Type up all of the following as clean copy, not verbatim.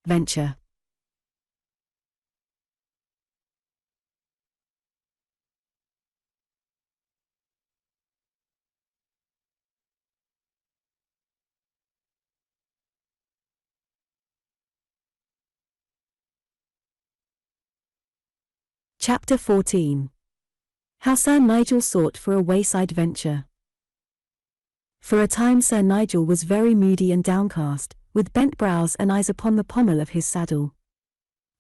Venture. Chapter 14. How Sir Nigel sought for a wayside venture. For a time Sir Nigel was very moody and downcast, with bent brows and eyes upon the pommel of his saddle.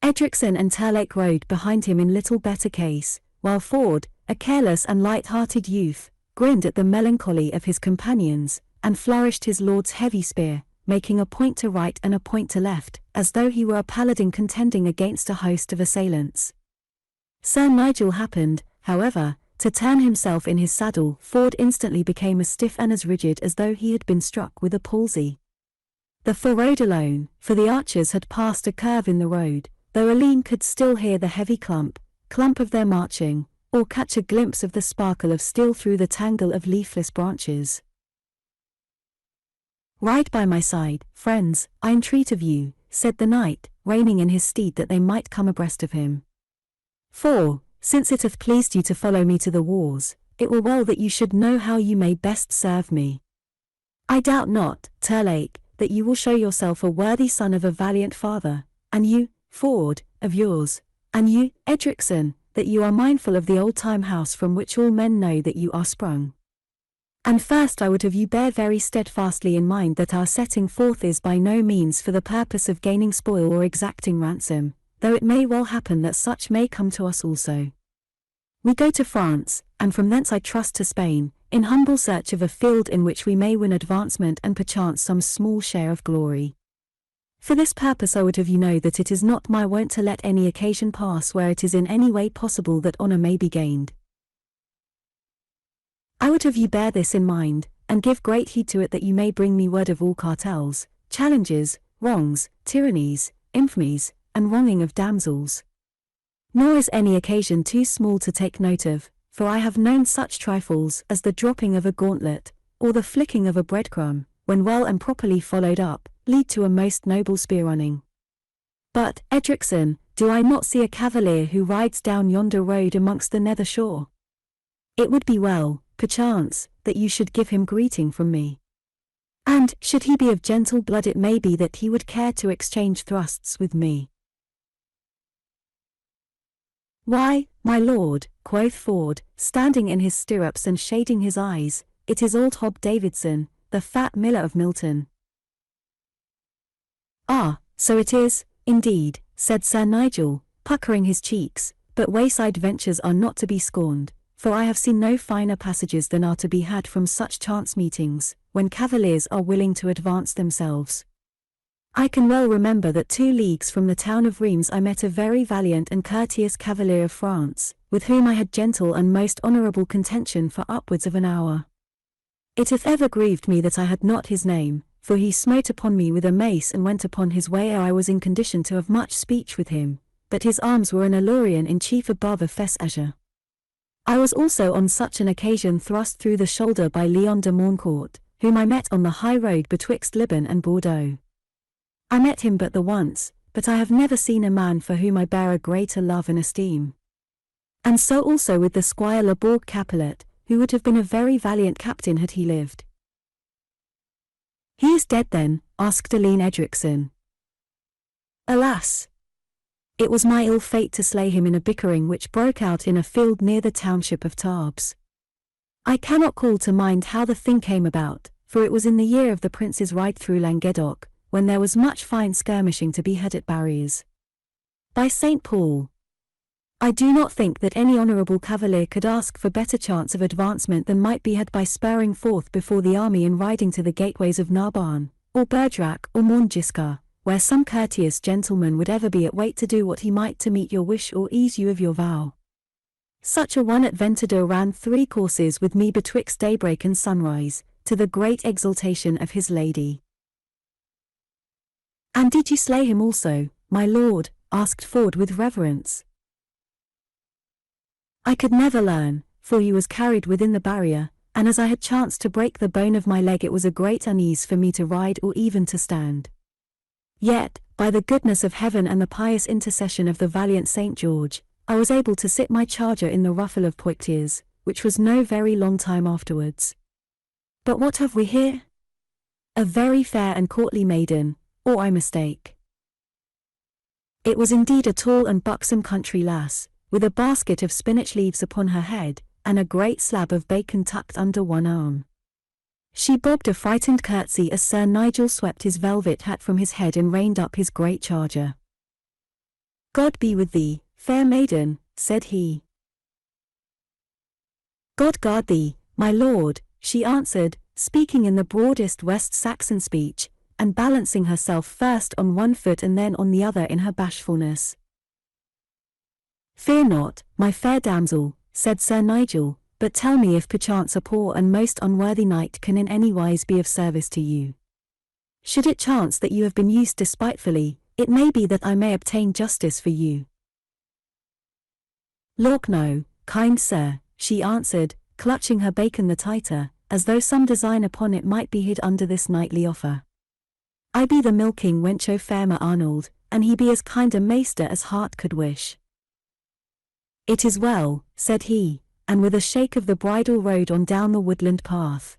Edricson and Lepe rode behind him in little better case, while Ford, a careless and light-hearted youth, grinned at the melancholy of his companions, and flourished his lord's heavy spear, making a point to right and a point to left, as though he were a paladin contending against a host of assailants. Sir Nigel happened, however, to turn himself in his saddle. Ford instantly became as stiff and as rigid as though he had been struck with a palsy. The four rode alone, for the archers had passed a curve in the road, though Alleyne could still hear the heavy clump of their marching, or catch a glimpse of the sparkle of steel through the tangle of leafless branches. "Ride by my side, friends, I entreat of you," said the knight, reining in his steed that they might come abreast of him. "For, since it hath pleased you to follow me to the wars, it were well that you should know how you may best serve me. I doubt not, Lepe, that you will show yourself a worthy son of a valiant father, and you, Ford, of yours, and you, Edricson, that you are mindful of the old-time house from which all men know that you are sprung. And first I would have you bear very steadfastly in mind that our setting forth is by no means for the purpose of gaining spoil or exacting ransom, though it may well happen that such may come to us also. We go to France, and from thence I trust to Spain, in humble search of a field in which we may win advancement and perchance some small share of glory. For this purpose I would have you know that it is not my wont to let any occasion pass where it is in any way possible that honour may be gained. I would have you bear this in mind, and give great heed to it that you may bring me word of all cartels, challenges, wrongs, tyrannies, infamies, and wronging of damsels. Nor is any occasion too small to take note of, for I have known such trifles as the dropping of a gauntlet, or the flicking of a breadcrumb, when well and properly followed up, lead to a most noble spear-running. But, Edricson, do I not see a cavalier who rides down yonder road amongst the nether shore? It would be well, perchance, that you should give him greeting from me. And, should he be of gentle blood, it may be that he would care to exchange thrusts with me." "Why, my lord," quoth Ford, standing in his stirrups and shading his eyes, "it is old Hob Davidson, the fat miller of Milton." "Ah, so it is, indeed," said Sir Nigel, puckering his cheeks, "but wayside ventures are not to be scorned, for I have seen no finer passages than are to be had from such chance meetings, when cavaliers are willing to advance themselves. I can well remember that 2 leagues from the town of Reims I met a very valiant and courteous cavalier of France, with whom I had gentle and most honourable contention for upwards of an hour. It hath ever grieved me that I had not his name, for he smote upon me with a mace and went upon his way ere I was in condition to have much speech with him, but his arms were an Illyrian in chief above a fess azure. I was also on such an occasion thrust through the shoulder by Leon de Montcourt, whom I met on the high road betwixt Liban and Bordeaux. I met him but the once, but I have never seen a man for whom I bear a greater love and esteem. And so also with the Squire Le Bourg Capelet, who would have been a very valiant captain had he lived." "He is dead then?" asked Alleyne Edricson. "Alas! It was my ill fate to slay him in a bickering which broke out in a field near the township of Tarbes. I cannot call to mind how the thing came about, for it was in the year of the prince's ride through Languedoc, when there was much fine skirmishing to be had at Barriers. By St. Paul! I do not think that any honourable cavalier could ask for better chance of advancement than might be had by spurring forth before the army and riding to the gateways of Narbonne, or Bergerac or Montgiscard, where some courteous gentleman would ever be at wait to do what he might to meet your wish or ease you of your vow. Such a one at Ventador ran 3 courses with me betwixt daybreak and sunrise, to the great exultation of his lady." "And did you slay him also, my lord?" asked Ford with reverence. "I could never learn, for he was carried within the barrier, and as I had chanced to break the bone of my leg it was a great unease for me to ride or even to stand. Yet, by the goodness of heaven and the pious intercession of the valiant St. George, I was able to sit my charger in the ruffle of Poictiers, which was no very long time afterwards. But what have we here? A very fair and courtly maiden, or I mistake. It was indeed a tall and buxom country lass, with a basket of spinach leaves upon her head, and a great slab of bacon tucked under one arm. She bobbed a frightened curtsy as Sir Nigel swept his velvet hat from his head and reined up his great charger. "God be with thee, fair maiden," said he. "God guard thee, my lord," she answered, speaking in the broadest West Saxon speech, and balancing herself first on one foot and then on the other in her bashfulness. "Fear not, my fair damsel," said Sir Nigel, "but tell me if perchance a poor and most unworthy knight can in any wise be of service to you. Should it chance that you have been used despitefully, it may be that I may obtain justice for you." "Lawk no, kind sir," she answered, clutching her bacon the tighter, as though some design upon it might be hid under this knightly offer. "I be the milking wench o' Farmer Arnold, and he be as kind a maester as heart could wish." "It is well," said he, and with a shake of the bridle rode on down the woodland path.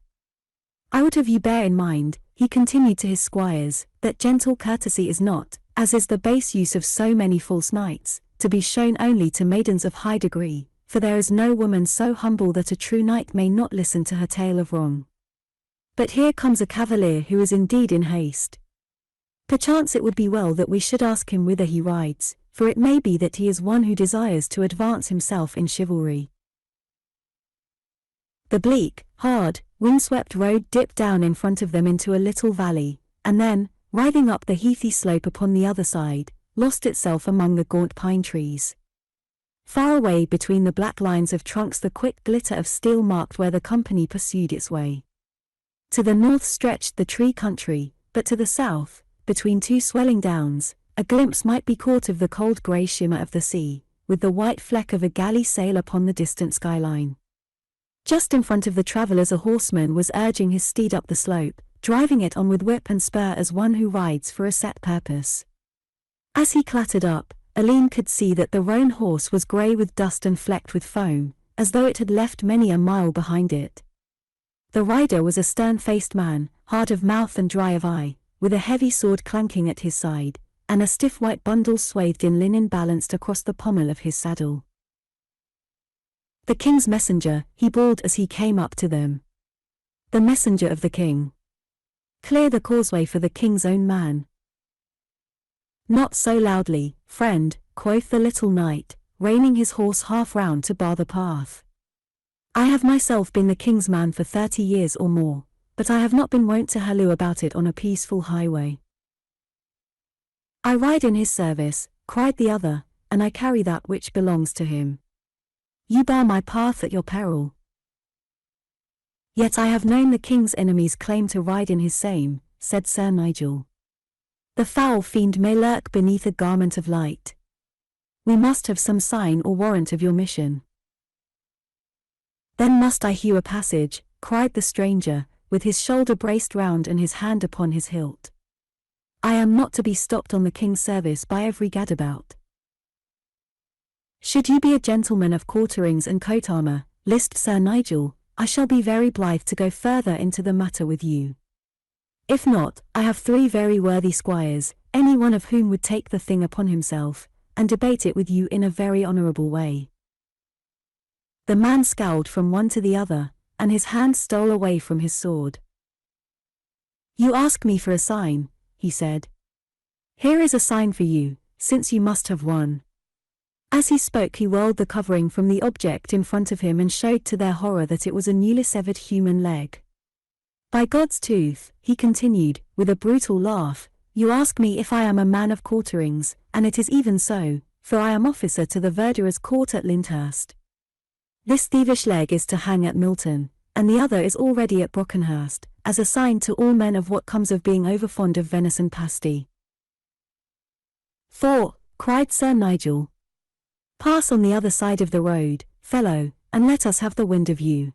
"I would have you bear in mind," he continued to his squires, "that gentle courtesy is not, as is the base use of so many false knights, to be shown only to maidens of high degree, for there is no woman so humble that a true knight may not listen to her tale of wrong. But here comes a cavalier who is indeed in haste. Perchance it would be well that we should ask him whither he rides, for it may be that he is one who desires to advance himself in chivalry." The bleak, hard, windswept road dipped down in front of them into a little valley, and then, writhing up the heathy slope upon the other side, lost itself among the gaunt pine trees. Far away between the black lines of trunks the quick glitter of steel marked where the company pursued its way. To the north stretched the tree country, but to the south, between two swelling downs, a glimpse might be caught of the cold grey shimmer of the sea, with the white fleck of a galley sail upon the distant skyline. Just in front of the travellers a horseman was urging his steed up the slope, driving it on with whip and spur as one who rides for a set purpose. As he clattered up, Alleyne could see that the roan horse was grey with dust and flecked with foam, as though it had left many a mile behind it. The rider was a stern-faced man, hard of mouth and dry of eye, with a heavy sword clanking at his side, and a stiff white bundle swathed in linen balanced across the pommel of his saddle. "The king's messenger," he bawled as he came up to them. "The messenger of the king. Clear the causeway for the king's own man." "Not so loudly, friend," quoth the little knight, reining his horse half round to bar the path. "I have myself been the king's man for 30 years or more, but I have not been wont to halloo about it on a peaceful highway." "I ride in his service," cried the other, "and I carry that which belongs to him. You bar my path at your peril." "Yet I have known the king's enemies claim to ride in his same," said Sir Nigel. "The foul fiend may lurk beneath a garment of light. We must have some sign or warrant of your mission." "Then must I hew a passage," cried the stranger, with his shoulder braced round and his hand upon his hilt. "I am not to be stopped on the king's service by every gadabout." "Should you be a gentleman of quarterings and coat armour," lisped Sir Nigel, "I shall be very blithe to go further into the matter with you. If not, I have 3 very worthy squires, any one of whom would take the thing upon himself, and debate it with you in a very honourable way." The man scowled from one to the other, and his hand stole away from his sword. "You ask me for a sign," he said. "Here is a sign for you, since you must have one." As he spoke he whirled the covering from the object in front of him and showed to their horror that it was a newly severed human leg. "By God's tooth," he continued, with a brutal laugh, "you ask me if I am a man of quarterings, and it is even so, for I am officer to the Verdurer's court at Lyndhurst. This thievish leg is to hang at Milton, and the other is already at Brockenhurst, as a sign to all men of what comes of being overfond of venison pasty." "For," cried Sir Nigel, "pass on the other side of the road, fellow, and let us have the wind of you.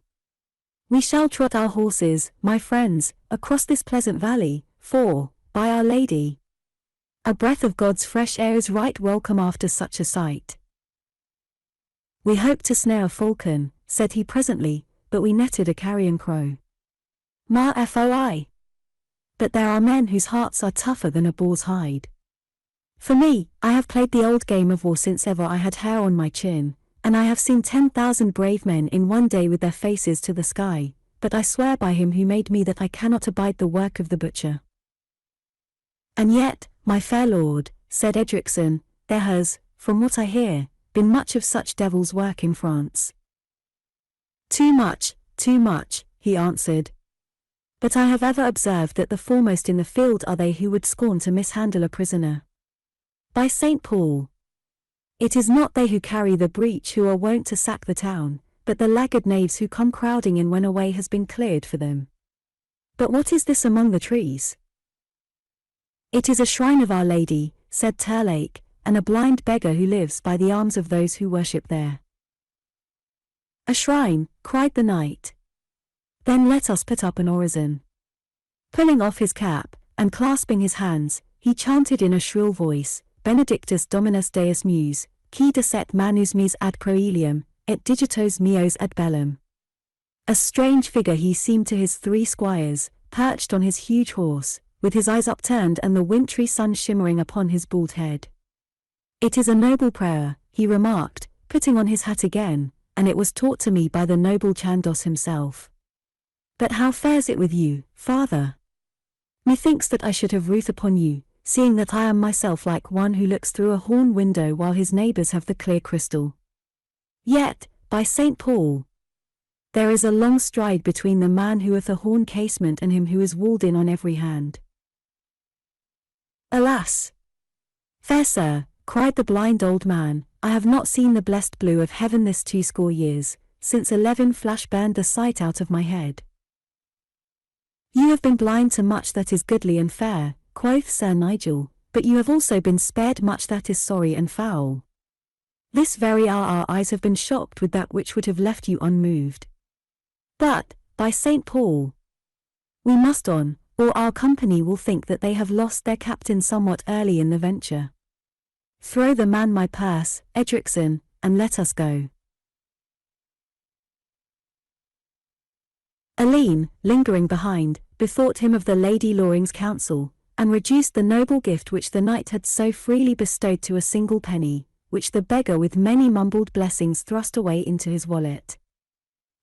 We shall trot our horses, my friends, across this pleasant valley, for, by Our Lady, A breath of God's fresh air is right welcome after such a sight. We hoped to snare a falcon, said he presently, but we netted a carrion crow. Ma foi! But there are men whose hearts are tougher than a boar's hide. For me, I have played the old game of war since ever I had hair on my chin, and I have seen 10,000 brave men in one day with their faces to the sky, but I swear by him who made me that I cannot abide the work of the butcher. And yet, my fair lord, said Edricson, there has, from what I hear, been much of such devil's work in France. Too much, he answered. But I have ever observed that the foremost in the field are they who would scorn to mishandle a prisoner. By St. Paul! It is not they who carry the breach who are wont to sack the town, but the laggard knaves who come crowding in when a way has been cleared for them. But what is this among the trees? It is a shrine of Our Lady, said Lepe, and a blind beggar who lives by the arms of those who worship there. A shrine, cried the knight. Then let us put up an orison. Pulling off his cap, and clasping his hands, he chanted in a shrill voice, Benedictus Dominus Deus Meus, qui decet manus meis ad proelium, et digitos meos ad bellum. A strange figure he seemed to his 3 squires, perched on his huge horse, with his eyes upturned and the wintry sun shimmering upon his bald head. It is a noble prayer, he remarked, putting on his hat again, and it was taught to me by the noble Chandos himself. But how fares it with you, father? Methinks that I should have ruth upon you, seeing that I am myself like one who looks through a horn window while his neighbours have the clear crystal. Yet, by St. Paul, there is a long stride between the man who hath a horn casement and him who is walled in on every hand. Alas! Fair sir, cried the blind old man, I have not seen the blessed blue of heaven this 20 years, since 11 flash burned the sight out of my head. You have been blind to much that is goodly and fair, quoth Sir Nigel, but you have also been spared much that is sorry and foul. This very hour our eyes have been shocked with that which would have left you unmoved. But, by St. Paul, we must on, or our company will think that they have lost their captain somewhat early in the venture. Throw the man my purse, Edricson, and let us go. Alleyne, lingering behind, bethought him of the Lady Loring's counsel, and reduced the noble gift which the knight had so freely bestowed to a single penny, which the beggar with many mumbled blessings thrust away into his wallet.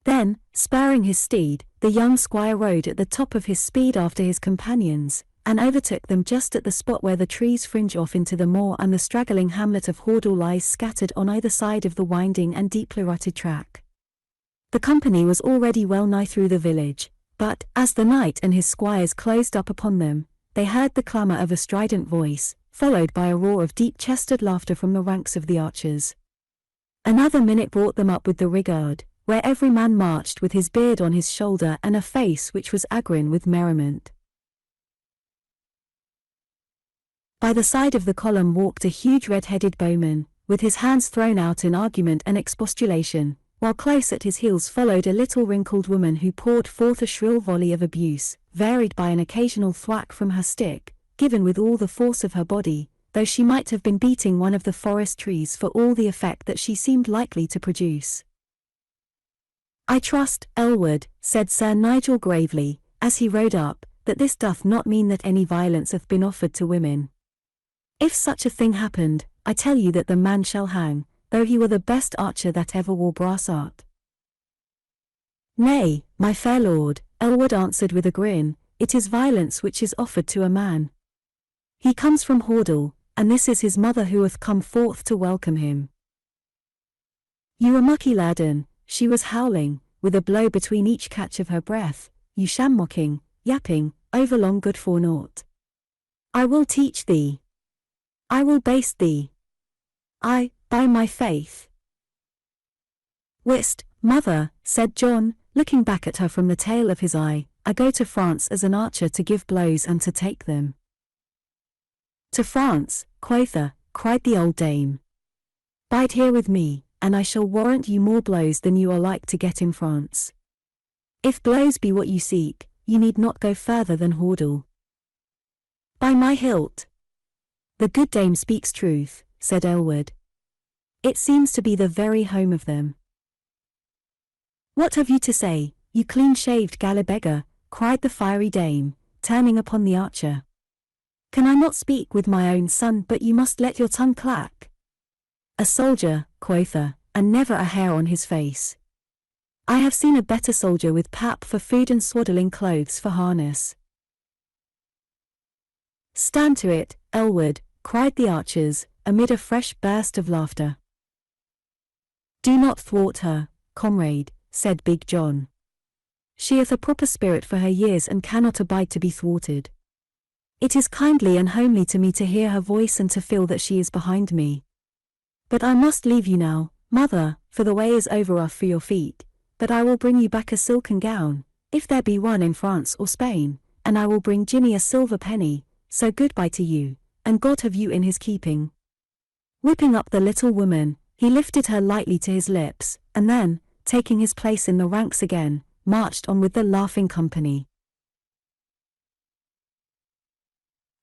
Then, spurring his steed, the young squire rode at the top of his speed after his companions, and overtook them just at the spot where the trees fringe off into the moor and the straggling hamlet of Hordle lies scattered on either side of the winding and deeply rutted track. The company was already well nigh through the village, but, as the knight and his squires closed up upon them, they heard the clamour of a strident voice, followed by a roar of deep-chested laughter from the ranks of the archers. Another minute brought them up with the rigard, where every man marched with his beard on his shoulder and a face which was agrin with merriment. By the side of the column walked a huge red-headed bowman, with his hands thrown out in argument and expostulation, while close at his heels followed a little wrinkled woman who poured forth a shrill volley of abuse, varied by an occasional thwack from her stick, given with all the force of her body, though she might have been beating one of the forest trees for all the effect that she seemed likely to produce. I trust, Aylward, said Sir Nigel gravely, as he rode up, that this doth not mean that any violence hath been offered to women. If such a thing happened, I tell you that the man shall hang, though he were the best archer that ever wore brass art. Nay, my fair lord, Aylward answered with a grin, it is violence which is offered to a man. He comes from Hordle, and this is his mother who hath come forth to welcome him. You a mucky laden, she was howling, with a blow between each catch of her breath, you sham mocking, yapping, overlong good for naught. I will teach thee. I will baste thee. I, by my faith. Whist, mother, said John, looking back at her from the tail of his eye, I go to France as an archer to give blows and to take them. To France, quotha, cried the old dame. Bide here with me, and I shall warrant you more blows than you are like to get in France. If blows be what you seek, you need not go further than Hordle. By my hilt! "The good dame speaks truth," said Aylward. "It seems to be the very home of them." "What have you to say, you clean-shaved galley beggar?" cried the fiery dame, turning upon the archer. "Can I not speak with my own son, but you must let your tongue clack? A soldier, quotha, and never a hair on his face. I have seen a better soldier with pap for food and swaddling clothes for harness." "Stand to it, Aylward," cried the archers, amid a fresh burst of laughter. "Do not thwart her, comrade," said Big John. "She hath a proper spirit for her years and cannot abide to be thwarted. It is kindly and homely to me to hear her voice and to feel that she is behind me. But I must leave you now, mother, for the way is over rough for your feet, but I will bring you back a silken gown, if there be one in France or Spain, and I will bring Jimmy a silver penny, so goodbye to you, and God have you in his keeping." Whipping up the little woman, he lifted her lightly to his lips, and then, taking his place in the ranks again, marched on with the laughing company.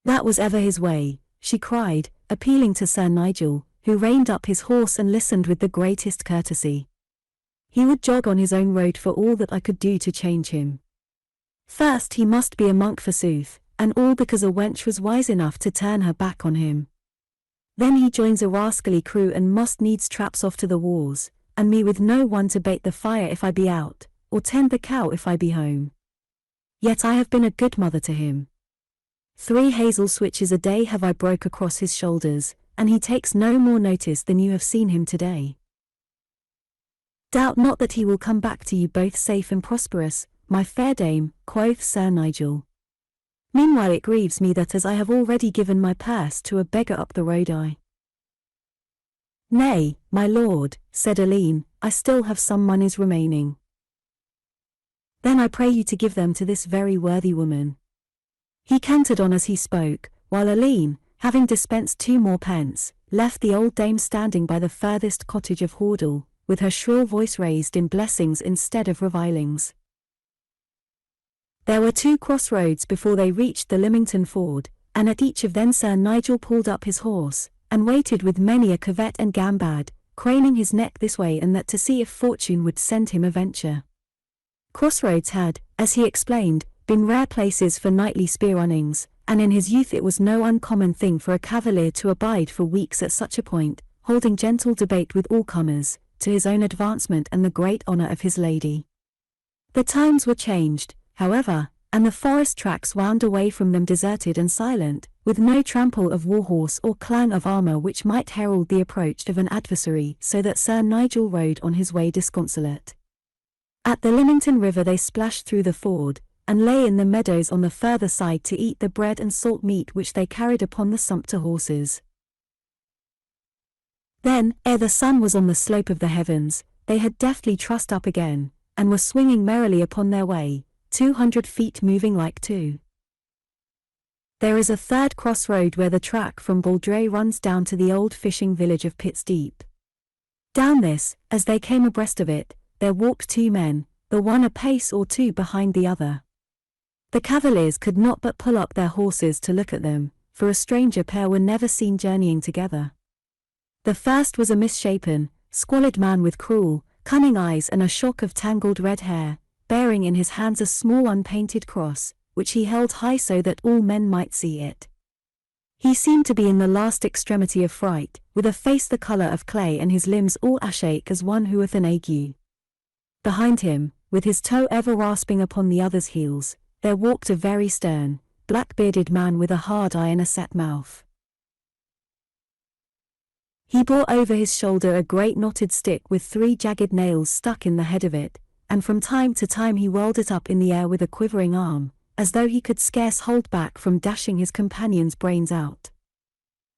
"That was ever his way," she cried, appealing to Sir Nigel, who reined up his horse and listened with the greatest courtesy. "He would jog on his own road for all that I could do to change him. First he must be a monk forsooth, and all because a wench was wise enough to turn her back on him. Then he joins a rascally crew and must needs traps off to the wars, and me with no one to bait the fire if I be out, or tend the cow if I be home. Yet I have been a good mother to him. 3 hazel switches a day have I broke across his shoulders, and he takes no more notice than you have seen him today. Doubt not that he will come back to you both safe and prosperous, my fair dame," quoth Sir Nigel. "Meanwhile it grieves me that as I have already given my purse to a beggar up the road Nay, my lord," said Alleyne, "I still have some moneys remaining." "Then I pray you to give them to this very worthy woman." He cantered on as he spoke, while Alleyne, having dispensed 2 more pence, left the old dame standing by the furthest cottage of Hordle, with her shrill voice raised in blessings instead of revilings. There were 2 crossroads before they reached the Lymington ford, and at each of them Sir Nigel pulled up his horse, and waited with many a curvet and gambad, craning his neck this way and that to see if fortune would send him a venture. Crossroads had, as he explained, been rare places for nightly spear-runnings, and in his youth it was no uncommon thing for a cavalier to abide for weeks at such a point, holding gentle debate with all comers, to his own advancement and the great honour of his lady. The times were changed, however, and the forest tracks wound away from them deserted and silent, with no trample of warhorse or clang of armour which might herald the approach of an adversary, so that Sir Nigel rode on his way disconsolate. At the Lymington River they splashed through the ford, and lay in the meadows on the further side to eat the bread and salt meat which they carried upon the sumpter horses. Then, ere the sun was on the slope of the heavens, they had deftly trussed up again, and were swinging merrily upon their way, 200 feet moving like 2. There is a third crossroad where the track from Baldray runs down to the old fishing village of Pitt's Deep. Down this, as they came abreast of it, there walked 2 men, the one a pace or 2 behind the other. The cavaliers could not but pull up their horses to look at them, for a stranger pair were never seen journeying together. The first was a misshapen, squalid man with cruel, cunning eyes and a shock of tangled red hair, bearing in his hands a small unpainted cross, which he held high so that all men might see it. He seemed to be in the last extremity of fright, with a face the colour of clay and his limbs all ashake as one who hath an ague. Behind him, with his toe ever rasping upon the other's heels, there walked a very stern, black-bearded man with a hard eye and a set mouth. He bore over his shoulder a great knotted stick with 3 jagged nails stuck in the head of it, and from time to time he whirled it up in the air with a quivering arm, as though he could scarce hold back from dashing his companion's brains out.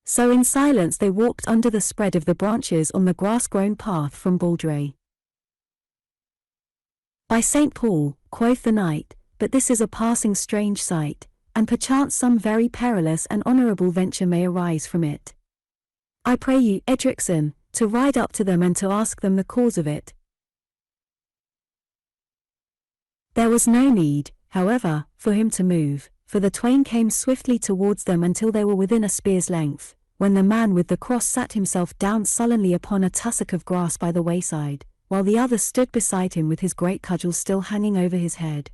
So in silence they walked under the spread of the branches on the grass-grown path from Baldray. "By St. Paul," quoth the knight, "but this is a passing strange sight, and perchance some very perilous and honourable venture may arise from it. I pray you, Edricson, to ride up to them and to ask them the cause of it." There was no need, however, for him to move, for the twain came swiftly towards them until they were within a spear's length, when the man with the cross sat himself down sullenly upon a tussock of grass by the wayside, while the other stood beside him with his great cudgel still hanging over his head.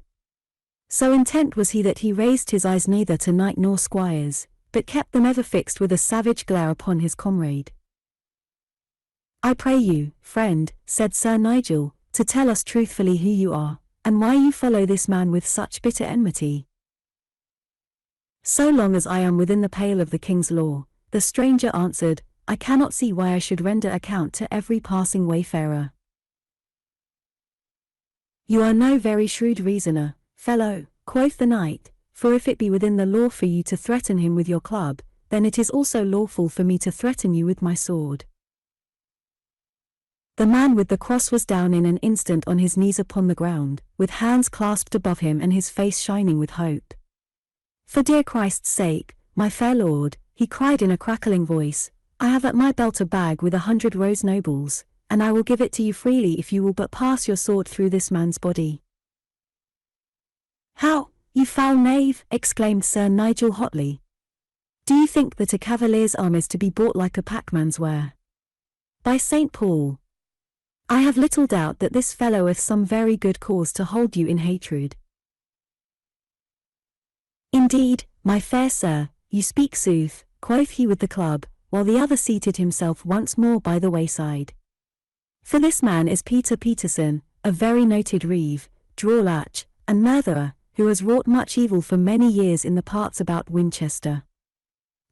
So intent was he that he raised his eyes neither to knight nor squires, but kept them ever fixed with a savage glare upon his comrade. "I pray you, friend," said Sir Nigel, "to tell us truthfully who you are, and why you follow this man with such bitter enmity." "So long as I am within the pale of the king's law," the stranger answered, "I cannot see why I should render account to every passing wayfarer." "You are no very shrewd reasoner, fellow," quoth the knight, "for if it be within the law for you to threaten him with your club, then it is also lawful for me to threaten you with my sword." The man with the cross was down in an instant on his knees upon the ground, with hands clasped above him and his face shining with hope. "For dear Christ's sake, my fair lord," he cried in a crackling voice, "I have at my belt a bag with 100 rose nobles, and I will give it to you freely if you will but pass your sword through this man's body." "How, you foul knave!" exclaimed Sir Nigel hotly. "Do you think that a cavalier's arm is to be bought like a packman's ware? By St. Paul! I have little doubt that this fellow hath some very good cause to hold you in hatred." "Indeed, my fair sir, you speak sooth," quoth he with the club, while the other seated himself once more by the wayside. "For this man is Peter Peterson, a very noted reeve, draw-latch, and murderer, who has wrought much evil for many years in the parts about Winchester.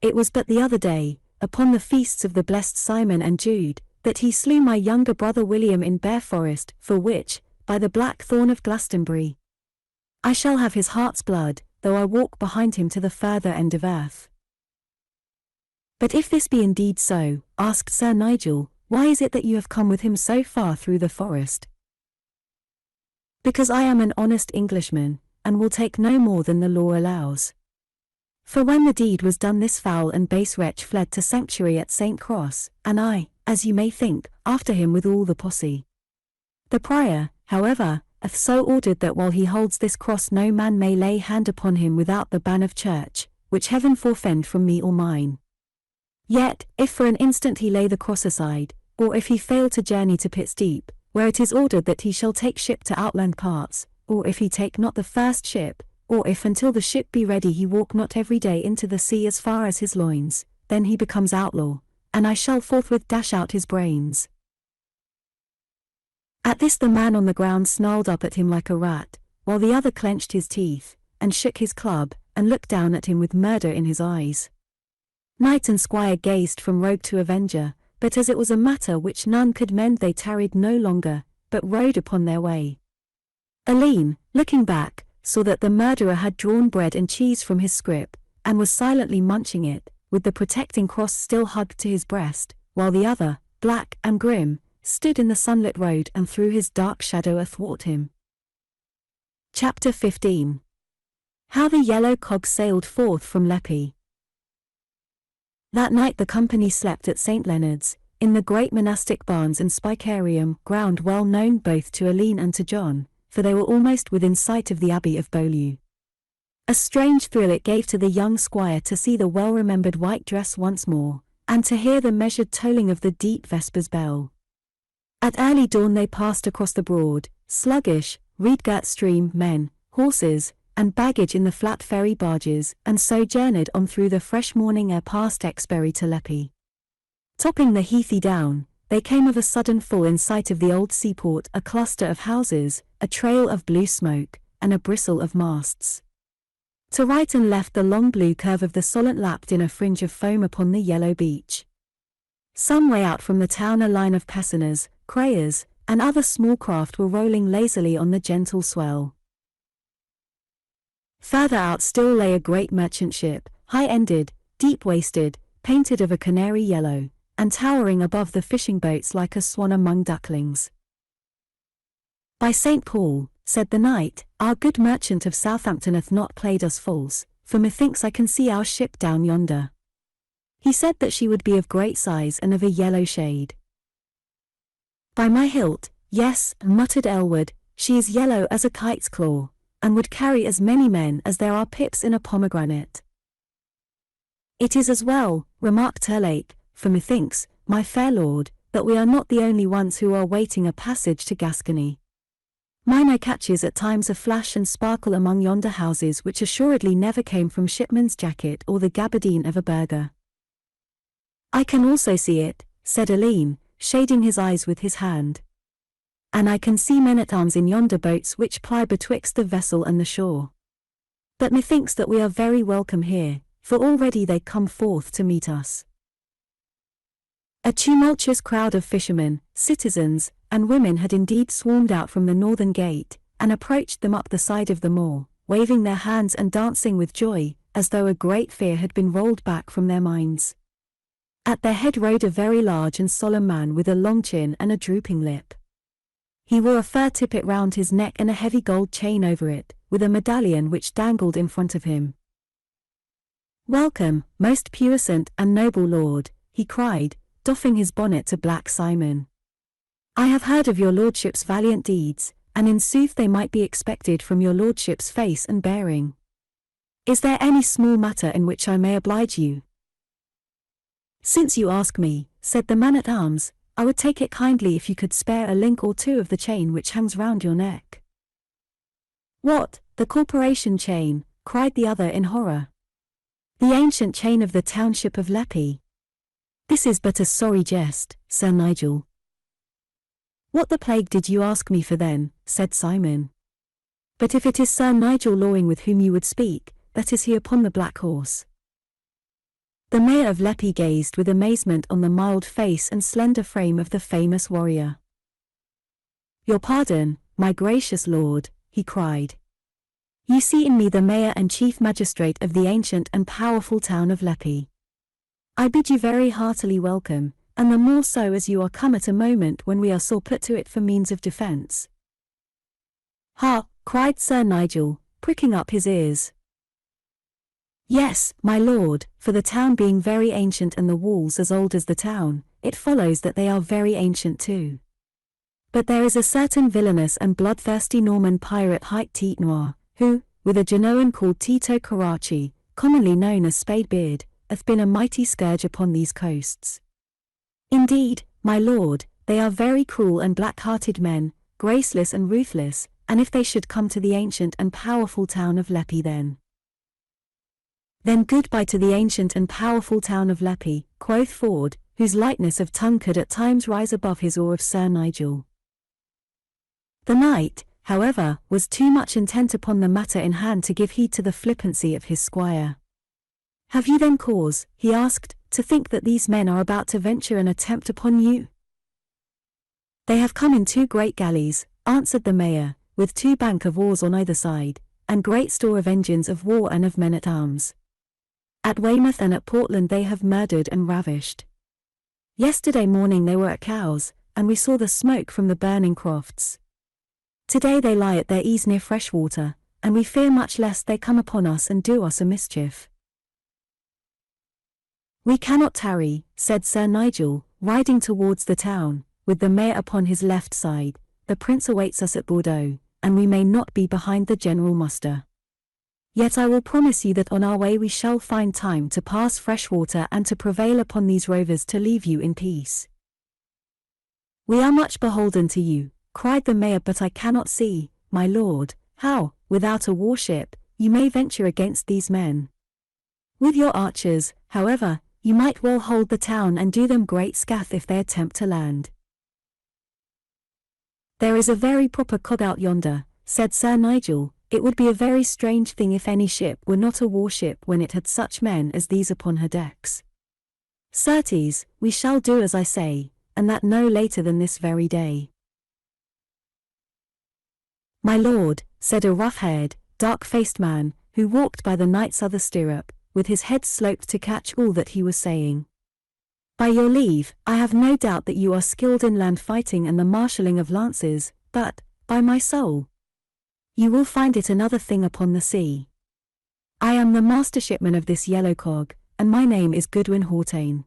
It was but the other day, upon the feasts of the blessed Simon and Jude, that he slew my younger brother William in Bear Forest, for which, by the black thorn of Glastonbury, I shall have his heart's blood, though I walk behind him to the further end of earth." "But if this be indeed so," asked Sir Nigel, "why is it that you have come with him so far through the forest?" "Because I am an honest Englishman, and will take no more than the law allows. For when the deed was done this foul and base wretch fled to sanctuary at St. Cross, and I, as you may think, after him with all the posse. The prior, however, hath so ordered that while he holds this cross no man may lay hand upon him without the ban of church, which heaven forfend from me or mine. Yet, if for an instant he lay the cross aside, or if he fail to journey to Pit's Deep, where it is ordered that he shall take ship to outland parts, or if he take not the first ship, or if until the ship be ready he walk not every day into the sea as far as his loins, then he becomes outlaw, and I shall forthwith dash out his brains." At this the man on the ground snarled up at him like a rat, while the other clenched his teeth, and shook his club, and looked down at him with murder in his eyes. Knight and squire gazed from rogue to avenger, but as it was a matter which none could mend they tarried no longer, but rode upon their way. Alleyne, looking back, saw that the murderer had drawn bread and cheese from his scrip, and was silently munching it, with the protecting cross still hugged to his breast, while the other, black and grim, stood in the sunlit road and threw his dark shadow athwart him. Chapter 15. How the Yellow Cog sailed forth from Lepe. That night the company slept at St. Leonard's, in the great monastic barns and spicarium ground well known both to Alleyne and to John, for they were almost within sight of the abbey of Beaulieu. A strange thrill it gave to the young squire to see the well-remembered white dress once more, and to hear the measured tolling of the deep vespers bell. At early dawn they passed across the broad, sluggish, reed-girt stream, men, horses, and baggage in the flat ferry barges, and so journeyed on through the fresh morning air past Exbury to Lepe. Topping the heathy down, they came of a sudden full in sight of the old seaport, a cluster of houses, a trail of blue smoke, and a bristle of masts. To right and left the long blue curve of the Solent lapped in a fringe of foam upon the yellow beach. Some way out from the town a line of passeners, crayers, and other small craft were rolling lazily on the gentle swell. Further out still lay a great merchant ship, high-ended, deep-waisted, painted of a canary yellow, and towering above the fishing boats like a swan among ducklings. "By St. Paul," said the knight, "our good merchant of Southampton hath not played us false, for methinks I can see our ship down yonder. He said that she would be of great size and of a yellow shade." "By my hilt, yes," muttered Aylward, "she is yellow as a kite's claw, and would carry as many men as there are pips in a pomegranate." It is as well, remarked Lepe, for methinks, my fair lord, that we are not the only ones who are waiting a passage to Gascony. Mine eye catches at times a flash and sparkle among yonder houses which assuredly never came from shipman's jacket or the gabardine of a burgher. I can also see it, said Alleyne, shading his eyes with his hand. And I can see men-at-arms in yonder boats which ply betwixt the vessel and the shore. But methinks that we are very welcome here, for already they come forth to meet us. A tumultuous crowd of fishermen, citizens, and women had indeed swarmed out from the northern gate, and approached them up the side of the moor, waving their hands and dancing with joy, as though a great fear had been rolled back from their minds. At their head rode a very large and solemn man with a long chin and a drooping lip. He wore a fur tippet round his neck and a heavy gold chain over it, with a medallion which dangled in front of him. "Welcome, most puissant and noble lord," he cried, doffing his bonnet to Black Simon. "I have heard of your lordship's valiant deeds, and in sooth they might be expected from your lordship's face and bearing. Is there any small matter in which I may oblige you?" "Since you ask me," said the man-at-arms, "I would take it kindly if you could spare a link or two of the chain which hangs round your neck." "What, the corporation chain?" cried the other in horror. "The ancient chain of the township of Lepe. This is but a sorry jest, Sir Nigel." "What the plague did you ask me for then?" said Simon. "But if it is Sir Nigel Loring with whom you would speak, that is he upon the black horse." The mayor of Lepe gazed with amazement on the mild face and slender frame of the famous warrior. "Your pardon, my gracious lord," he cried. "You see in me the mayor and chief magistrate of the ancient and powerful town of Lepe. I bid you very heartily welcome, and the more so as you are come at a moment when we are sore put to it for means of defence." "Ha!" cried Sir Nigel, pricking up his ears. "Yes, my lord, for the town being very ancient and the walls as old as the town, it follows that they are very ancient too. But there is a certain villainous and bloodthirsty Norman pirate hight Tete Noir, who, with a Genoan called Tito Caracci, commonly known as Spadebeard, hath been a mighty scourge upon these coasts. Indeed, my lord, they are very cruel and black-hearted men, graceless and ruthless, and if they should come to the ancient and powerful town of Lepe then goodbye to the ancient and powerful town of Lepe," quoth Ford, whose lightness of tongue could at times rise above his awe of Sir Nigel. The knight, however, was too much intent upon the matter in hand to give heed to the flippancy of his squire. "Have you then cause," he asked, "to think that these men are about to venture an attempt upon you?" "They have come in 2 great galleys," answered the mayor, "with 2 bank of oars on either side, and great store of engines of war and of men-at-arms. At Weymouth and at Portland they have murdered and ravished. Yesterday morning they were at Cowes, and we saw the smoke from the burning crofts. Today they lie at their ease near Freshwater, and we fear much lest they come upon us and do us a mischief." "We cannot tarry," said Sir Nigel, riding towards the town, with the mayor upon his left side. "The prince awaits us at Bordeaux, and we may not be behind the general muster. Yet I will promise you that on our way we shall find time to pass Freshwater and to prevail upon these rovers to leave you in peace." "We are much beholden to you," cried the mayor, "but I cannot see, my lord, how, without a warship, you may venture against these men. With your archers, however, you might well hold the town and do them great scath if they attempt to land." "There is a very proper cog out yonder," said Sir Nigel. "It would be a very strange thing if any ship were not a warship when it had such men as these upon her decks. Certes, we shall do as I say, and that no later than this very day." "My lord," said a rough-haired, dark-faced man, who walked by the knight's other stirrup, with his head sloped to catch all that he was saying. "By your leave, I have no doubt that you are skilled in land fighting and the marshalling of lances, but, by my soul, you will find it another thing upon the sea. I am the master shipman of this yellow cog, and my name is Goodwin Hawtayne.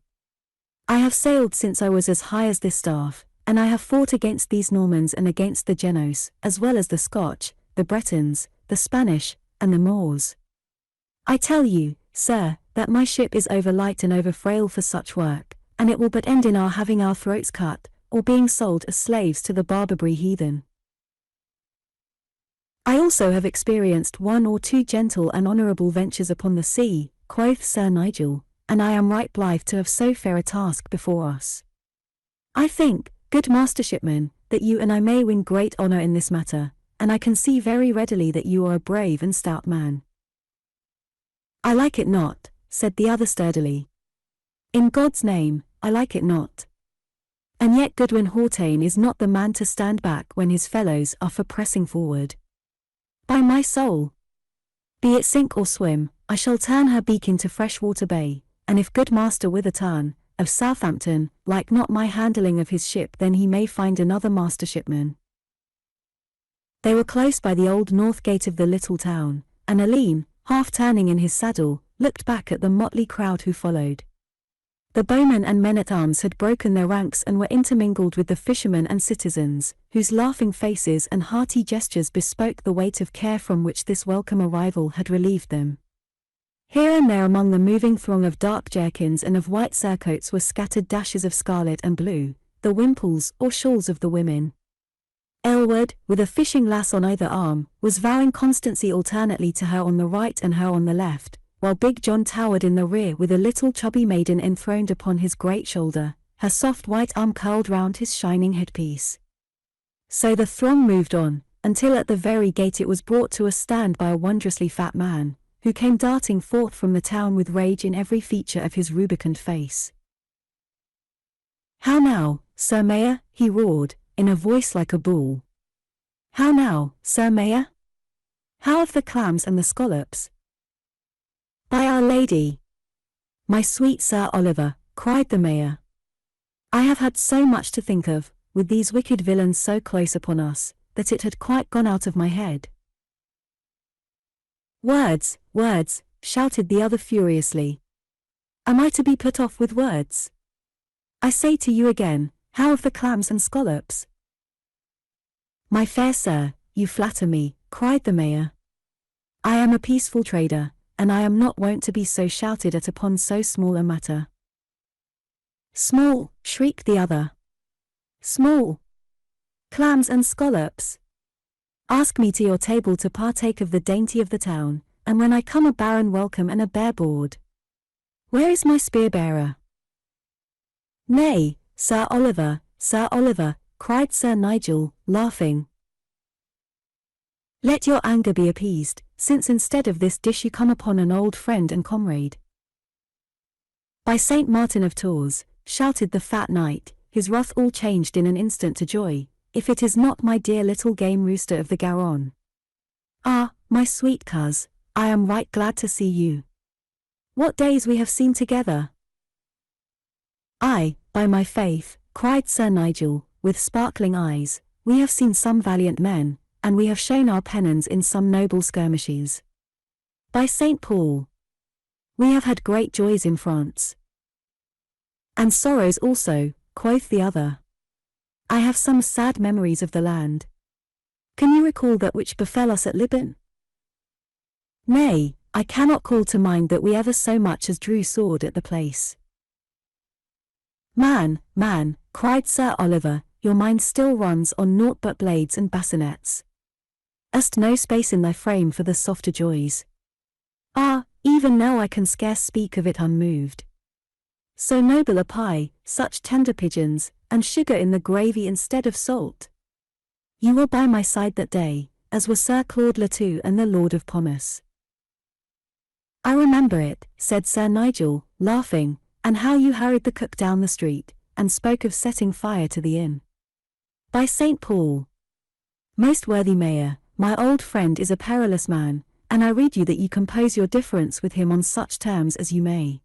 I have sailed since I was as high as this staff, and I have fought against these Normans and against the Genos, as well as the Scotch, the Bretons, the Spanish, and the Moors. I tell you, sir, that my ship is over light and over frail for such work, and it will but end in our having our throats cut, or being sold as slaves to the Barbary heathen. I also have experienced 1 or 2 gentle and honourable ventures upon the sea, quoth Sir Nigel, and I am right blithe to have so fair a task before us. I think, good master shipman, that you and I may win great honour in this matter, and I can see very readily that you are a brave and stout man. I like it not, said the other sturdily. In God's name, I like it not. And yet Goodwin Hawtayne is not the man to stand back when his fellows are for pressing forward. By my soul! Be it sink or swim, I shall turn her beak into Freshwater Bay, and if good master Witherton, of Southampton, like not my handling of his ship, then he may find another master shipman. They were close by the old north gate of the little town, and Alleyne, half turning in his saddle, looked back at the motley crowd who followed. The bowmen and men-at-arms had broken their ranks and were intermingled with the fishermen and citizens, whose laughing faces and hearty gestures bespoke the weight of care from which this welcome arrival had relieved them. Here and there among the moving throng of dark jerkins and of white surcoats were scattered dashes of scarlet and blue, the wimples or shawls of the women. Aylward, with a fishing lass on either arm, was vowing constancy alternately to her on the right and her on the left, while Big John towered in the rear with a little chubby maiden enthroned upon his great shoulder, her soft white arm curled round his shining headpiece. So the throng moved on, until at the very gate it was brought to a stand by a wondrously fat man, who came darting forth from the town with rage in every feature of his rubicund face. "How now, Sir Mayor?" he roared, in a voice like a bull. "How now, Sir Mayor? How of the clams and the scallops?" "By Our Lady! My sweet Sir Oliver," cried the mayor, "I have had so much to think of, with these wicked villains so close upon us, that it had quite gone out of my head." "Words, words," shouted the other furiously. "Am I to be put off with words? I say to you again, how of the clams and scallops?" "My fair sir, you flatter me," cried the mayor. "I am a peaceful trader, and I am not wont to be so shouted at upon so small a matter." "Small!" shrieked the other. "Small! Clams and scallops! Ask me to your table to partake of the dainty of the town, and when I come a barren welcome and a bare board. Where is my spear-bearer?" "Nay, Sir Oliver, cried Sir Nigel, laughing. "Let your anger be appeased, since instead of this dish you come upon an old friend and comrade." "By Saint Martin of Tours," shouted the fat knight, his wrath all changed in an instant to joy, "if it is not my dear little game rooster of the Garonne. Ah, my sweet coz, I am right glad to see you. What days we have seen together!" "Aye, by my faith," cried Sir Nigel, with sparkling eyes, "we have seen some valiant men, and we have shown our pennons in some noble skirmishes. By St. Paul! We have had great joys in France." "And sorrows also," quoth the other. "I have some sad memories of the land. Can you recall that which befell us at Lepe?" "Nay, I cannot call to mind that we ever so much as drew sword at the place." Man, cried Sir Oliver, "your mind still runs on naught but blades and bassinets. Hast no space in thy frame for the softer joys? Ah, even now I can scarce speak of it unmoved. So noble a pie, such tender pigeons, and sugar in the gravy instead of salt. You were by my side that day, as were Sir Claude Latou and the Lord of Pomace." "I remember it," said Sir Nigel, laughing, "and how you hurried the cook down the street, and spoke of setting fire to the inn. By St. Paul! Most worthy mayor, my old friend is a perilous man, and I rede you that you compose your difference with him on such terms as you may."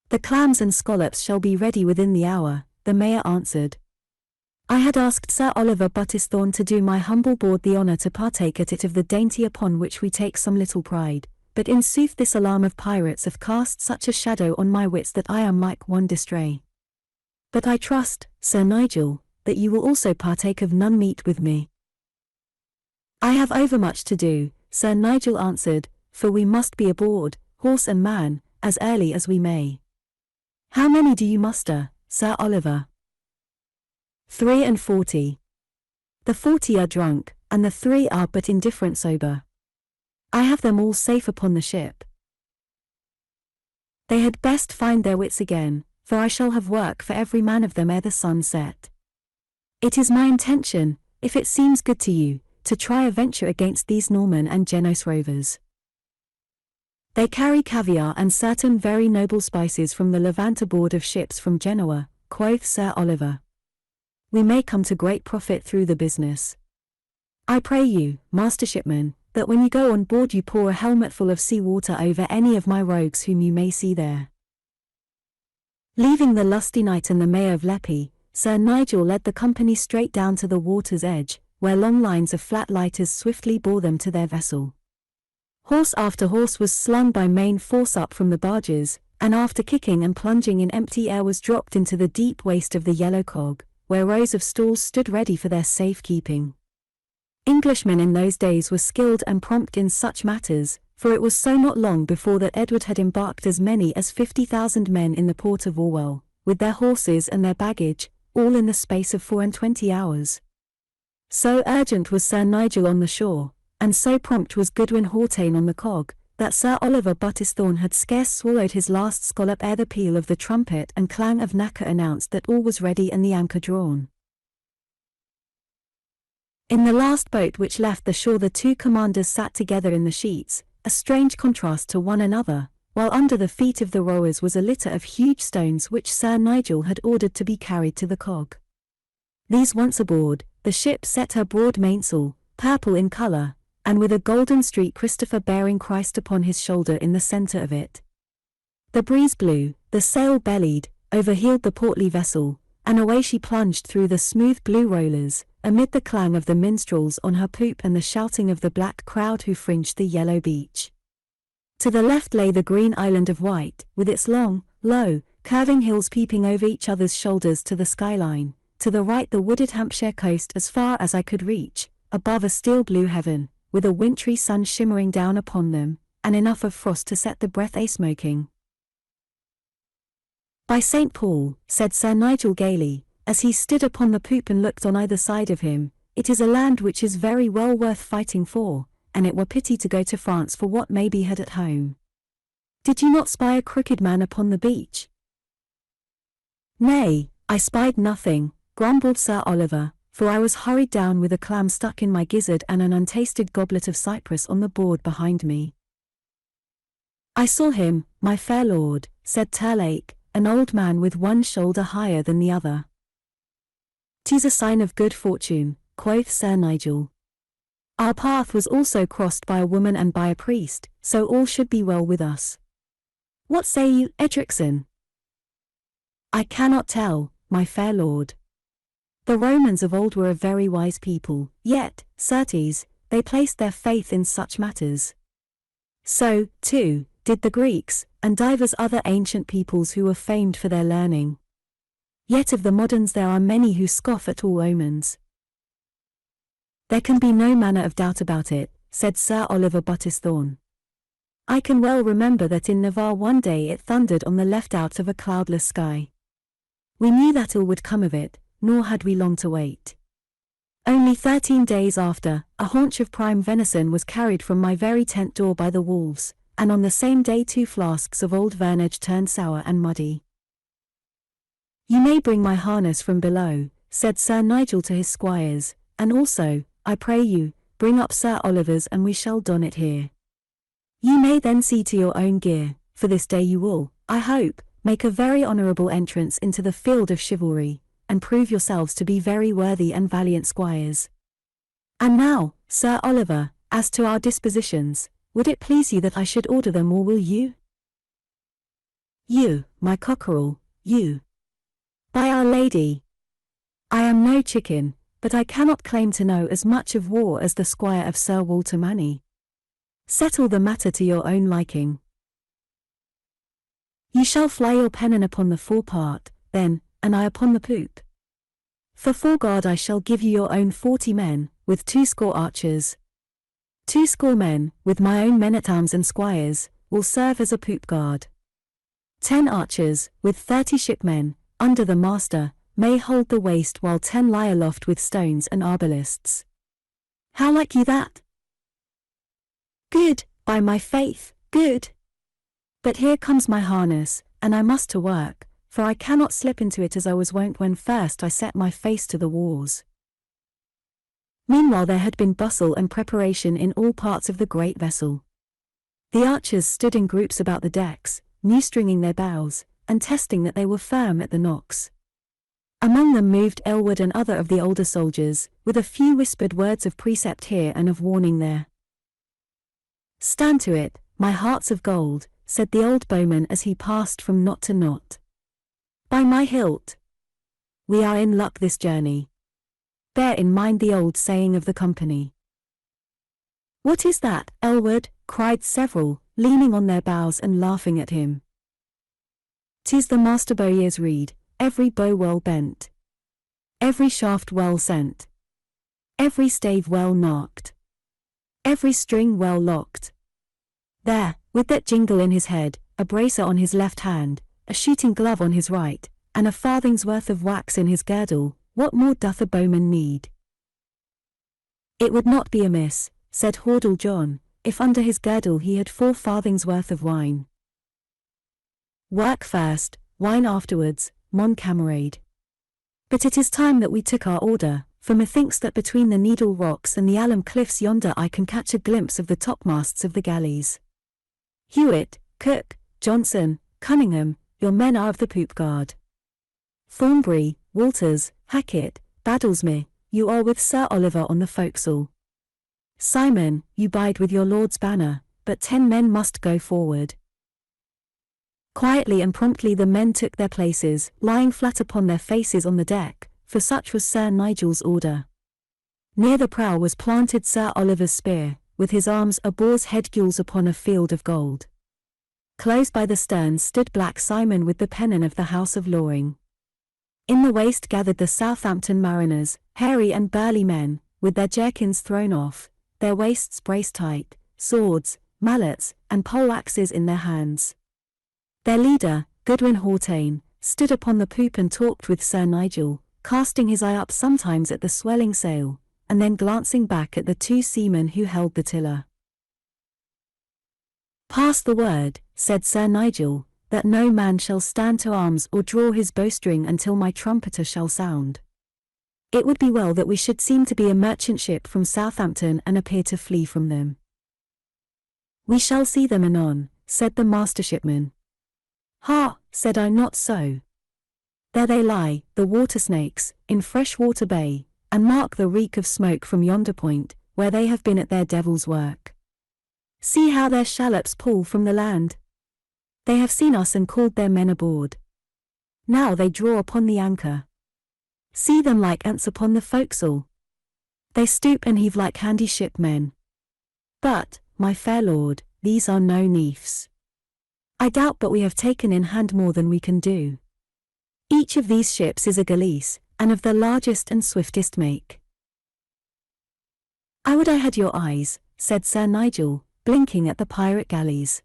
"The clams and scallops shall be ready within the hour," the mayor answered. "I had asked Sir Oliver Buttisthorn to do my humble board the honour to partake at it of the dainty upon which we take some little pride, but in sooth this alarm of pirates hath cast such a shadow on my wits that I am like one distray. But I trust, Sir Nigel, that you will also partake of none meat with me." "I have overmuch to do," Sir Nigel answered, for we must be aboard, horse and man, as early as we may. How many do you muster, Sir Oliver? 43. The 40 are drunk, and the 3 are but indifferent sober. I have them all safe upon the ship. They had best find their wits again, for I shall have work for every man of them ere the sun set. It is my intention, if it seems good to you, to try a venture against these Norman and Genos rovers. They carry caviar and certain very noble spices from the Levant aboard of ships from Genoa, quoth Sir Oliver. We may come to great profit through the business. I pray you, master shipman, that when you go on board you pour a helmetful of sea water over any of my rogues whom you may see there. Leaving the lusty knight and the mayor of Lepe, Sir Nigel led the company straight down to the water's edge, where long lines of flat lighters swiftly bore them to their vessel. Horse after horse was slung by main force up from the barges, and after kicking and plunging in empty air was dropped into the deep waist of the yellow cog, where rows of stalls stood ready for their safe keeping. Englishmen in those days were skilled and prompt in such matters, for it was so not long before that Edward had embarked as many as 50,000 men in the port of Orwell, with their horses and their baggage, all in the space of 24 hours. So urgent was Sir Nigel on the shore, and so prompt was Goodwin Hawtayne on the cog, that Sir Oliver Buttesthorn had scarce swallowed his last scallop ere the peal of the trumpet and clang of knacker announced that all was ready and the anchor drawn. In the last boat which left the shore the 2 commanders sat together in the sheets, a strange contrast to one another, while under the feet of the rowers was a litter of huge stones which Sir Nigel had ordered to be carried to the cog. These once aboard, the ship set her broad mainsail, purple in colour, and with a golden streak Christopher bearing Christ upon his shoulder in the centre of it. The breeze blew, the sail bellied, overheeled the portly vessel, and away she plunged through the smooth blue rollers, amid the clang of the minstrels on her poop and the shouting of the black crowd who fringed the yellow beach. To the left lay the green island of Wight, with its long, low, curving hills peeping over each other's shoulders to the skyline, to the right the wooded Hampshire coast as far as I could reach, above a steel blue heaven, with a wintry sun shimmering down upon them, and enough of frost to set the breath a-smoking. By St. Paul, said Sir Nigel gaily, as he stood upon the poop and looked on either side of him, it is a land which is very well worth fighting for, and it were pity to go to France for what may be had at home. Did you not spy a crooked man upon the beach? Nay, I spied nothing, grumbled Sir Oliver, for I was hurried down with a clam stuck in my gizzard and an untasted goblet of Cyprus on the board behind me. I saw him, my fair lord, said Terlake, an old man with one shoulder higher than the other. 'Tis a sign of good fortune, quoth Sir Nigel. Our path was also crossed by a woman and by a priest, so all should be well with us. What say you, Edricson? I cannot tell, my fair lord. The Romans of old were a very wise people, yet, certes, they placed their faith in such matters. So, too, did the Greeks, and divers other ancient peoples who were famed for their learning. Yet of the moderns there are many who scoff at all omens. There can be no manner of doubt about it, said Sir Oliver Buttesthorn. I can well remember that in Navarre one day it thundered on the left out of a cloudless sky. We knew that ill would come of it, nor had we long to wait. Only 13 days after, a haunch of prime venison was carried from my very tent door by the wolves, and on the same day 2 flasks of old vernage turned sour and muddy. You may bring my harness from below, said Sir Nigel to his squires, and also, I pray you, bring up Sir Oliver's and we shall don it here. You may then see to your own gear, for this day you will, I hope, make a very honourable entrance into the field of chivalry, and prove yourselves to be very worthy and valiant squires. And now, Sir Oliver, as to our dispositions, would it please you that I should order them, or will you? You, my cockerel, you. By Our Lady! I am no chicken, but I cannot claim to know as much of war as the squire of Sir Walter Manny. Settle the matter to your own liking. You shall fly your pennon upon the forepart, then, and I upon the poop. For foreguard I shall give you your own 40 men, with 20 archers. 2 men, with my own men-at-arms and squires, will serve as a poop guard. 10 archers, with 30 shipmen, under the master, may hold the waist while 10 lie aloft with stones and arbalists. How like you that? Good, by my faith, good. But here comes my harness, and I must to work, for I cannot slip into it as I was wont when first I set my face to the wars. Meanwhile there had been bustle and preparation in all parts of the great vessel. The archers stood in groups about the decks, new-stringing their bows, and testing that they were firm at the nocks. Among them moved Aylward and other of the older soldiers, with a few whispered words of precept here and of warning there. "Stand to it, my hearts of gold," said the old bowman as he passed from knot to knot. "By my hilt! We are in luck this journey. Bear in mind the old saying of the company." "What is that, Aylward?" cried several, leaning on their bows and laughing at him. "'Tis the master bowyer's rede, every bow well bent, every shaft well sent, every stave well knocked, every string well locked. There, with that jingle in his head, a bracer on his left hand, a shooting glove on his right, and a farthing's worth of wax in his girdle, what more doth a bowman need?" "It would not be amiss," said Hordle John, "if under his girdle he had 4 farthings worth of wine." "Work first, wine afterwards, mon camarade. But it is time that we took our order, for methinks that between the Needle Rocks and the Alum Cliffs yonder I can catch a glimpse of the topmasts of the Galleys. Hewitt, Cook, Johnson, Cunningham, your men are of the poop guard. Thornbury, Walters, Hackett, Badlesmere, you are with Sir Oliver on the forecastle. Simon, you bide with your lord's banner, but 10 men must go forward." Quietly and promptly the men took their places, lying flat upon their faces on the deck, for such was Sir Nigel's order. Near the prow was planted Sir Oliver's spear, with his arms a boar's head gules upon a field of gold. Close by the stern stood Black Simon with the pennon of the House of Loring. In the waist gathered the Southampton mariners, hairy and burly men, with their jerkins thrown off, their waists braced tight, swords, mallets, and pole-axes in their hands. Their leader, Goodwin Hawtayne, stood upon the poop and talked with Sir Nigel, casting his eye up sometimes at the swelling sail, and then glancing back at the 2 seamen who held the tiller. "Pass the word," said Sir Nigel, "that no man shall stand to arms or draw his bowstring until my trumpeter shall sound. It would be well that we should seem to be a merchant ship from Southampton and appear to flee from them." "We shall see them anon," said the master shipman. "Ha," said I, "not so. There they lie, the water snakes, in Freshwater Bay, and mark the reek of smoke from yonder point, where they have been at their devil's work. See how their shallops pull from the land. They have seen us and called their men aboard. Now they draw upon the anchor. See them like ants upon the forecastle. They stoop and heave like handy shipmen. But, my fair lord, these are no niefs. I doubt but we have taken in hand more than we can do. Each of these ships is a Galleys, and of the largest and swiftest make." "I would I had your eyes," said Sir Nigel, blinking at the pirate galleys.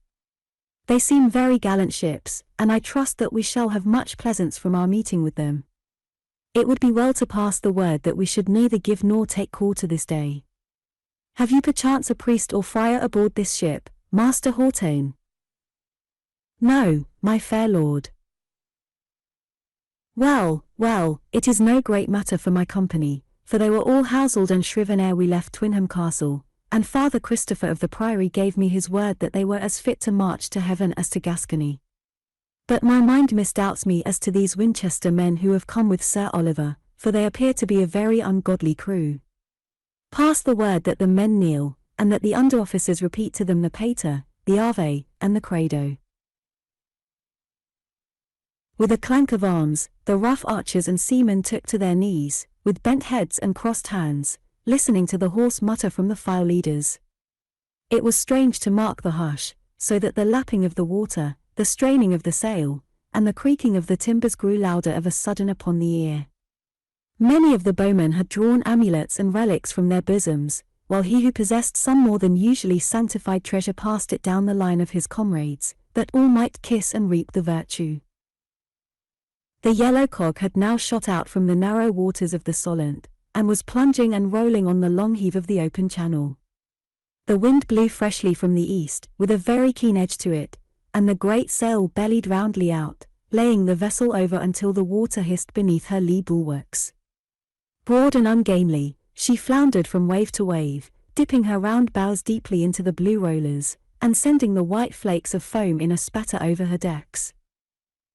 "They seem very gallant ships, and I trust that we shall have much pleasance from our meeting with them. It would be well to pass the word that we should neither give nor take quarter this day. Have you perchance a priest or friar aboard this ship, Master Hawtayne?" "No, my fair lord." Well, well, it is no great matter for my company, for they were all houseled and shriven ere we left Twynham Castle, and Father Christopher of the Priory gave me his word that they were as fit to march to heaven as to Gascony. But my mind misdoubts me as to these Winchester men who have come with Sir Oliver, for they appear to be a very ungodly crew. Pass the word that the men kneel, and that the under-officers repeat to them the Pater, the Ave, and the Credo. With a clank of arms, the rough archers and seamen took to their knees, with bent heads and crossed hands, listening to the hoarse mutter from the file leaders. It was strange to mark the hush, so that the lapping of the water, the straining of the sail, and the creaking of the timbers grew louder of a sudden upon the ear. Many of the bowmen had drawn amulets and relics from their bosoms, while he who possessed some more than usually sanctified treasure passed it down the line of his comrades, that all might kiss and reap the virtue. The yellow cog had now shot out from the narrow waters of the Solent, and was plunging and rolling on the long heave of the open channel. The wind blew freshly from the east, with a very keen edge to it, and the great sail bellied roundly out, laying the vessel over until the water hissed beneath her lee bulwarks. Broad and ungainly, she floundered from wave to wave, dipping her round bows deeply into the blue rollers, and sending the white flakes of foam in a spatter over her decks.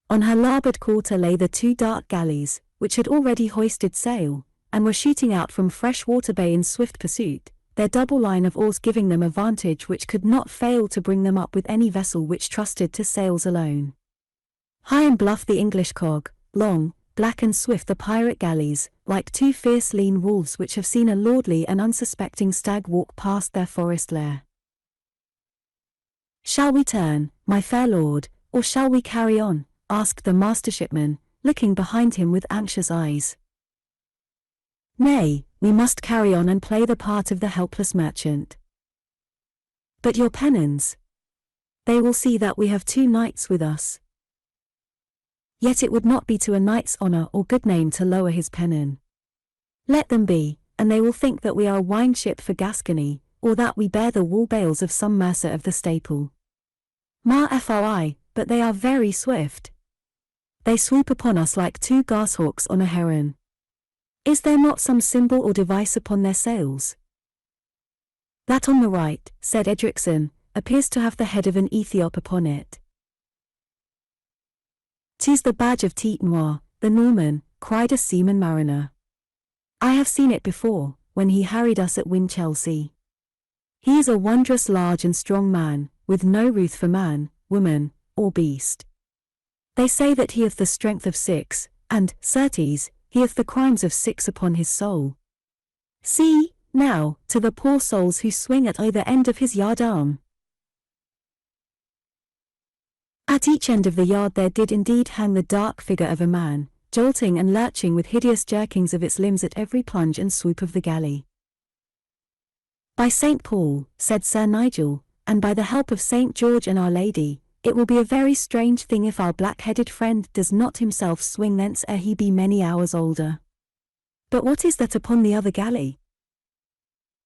On her larboard quarter lay the 2 dark galleys, which had already hoisted sail, and were shooting out from Freshwater Bay in swift pursuit, their double line of oars giving them a vantage which could not fail to bring them up with any vessel which trusted to sails alone. High and bluff the English cog, long, black and swift the pirate galleys, like 2 fierce lean wolves which have seen a lordly and unsuspecting stag walk past their forest lair. "Shall we turn, my fair lord, or shall we carry on?" asked the master shipman, looking behind him with anxious eyes. "Nay, we must carry on and play the part of the helpless merchant." "But your pennons? They will see that we have 2 knights with us." "Yet it would not be to a knight's honor or good name to lower his pennon." "Let them be, and they will think that we are a wine ship for Gascony, or that we bear the wool bales of some mercer of the staple. Ma-fri, but they are very swift. They swoop upon us like 2 goshawks on a heron. Is there not some symbol or device upon their sails?" "That on the right," said Edricson, "appears to have the head of an Ethiop upon it." "'Tis the badge of Tete-Noir, the Norman," cried a seaman mariner. "I have seen it before, when he harried us at Winchelsea. He is a wondrous large and strong man, with no ruth for man, woman, or beast. They say that he hath the strength of 6, and, certes, he hath the crimes of 6 upon his soul. See, now, to the poor souls who swing at either end of his yard-arm." At each end of the yard there did indeed hang the dark figure of a man, jolting and lurching with hideous jerkings of its limbs at every plunge and swoop of the galley. "By St. Paul," said Sir Nigel, "and by the help of St. George and Our Lady, it will be a very strange thing if our black-headed friend does not himself swing thence ere he be many hours older. But what is that upon the other galley?"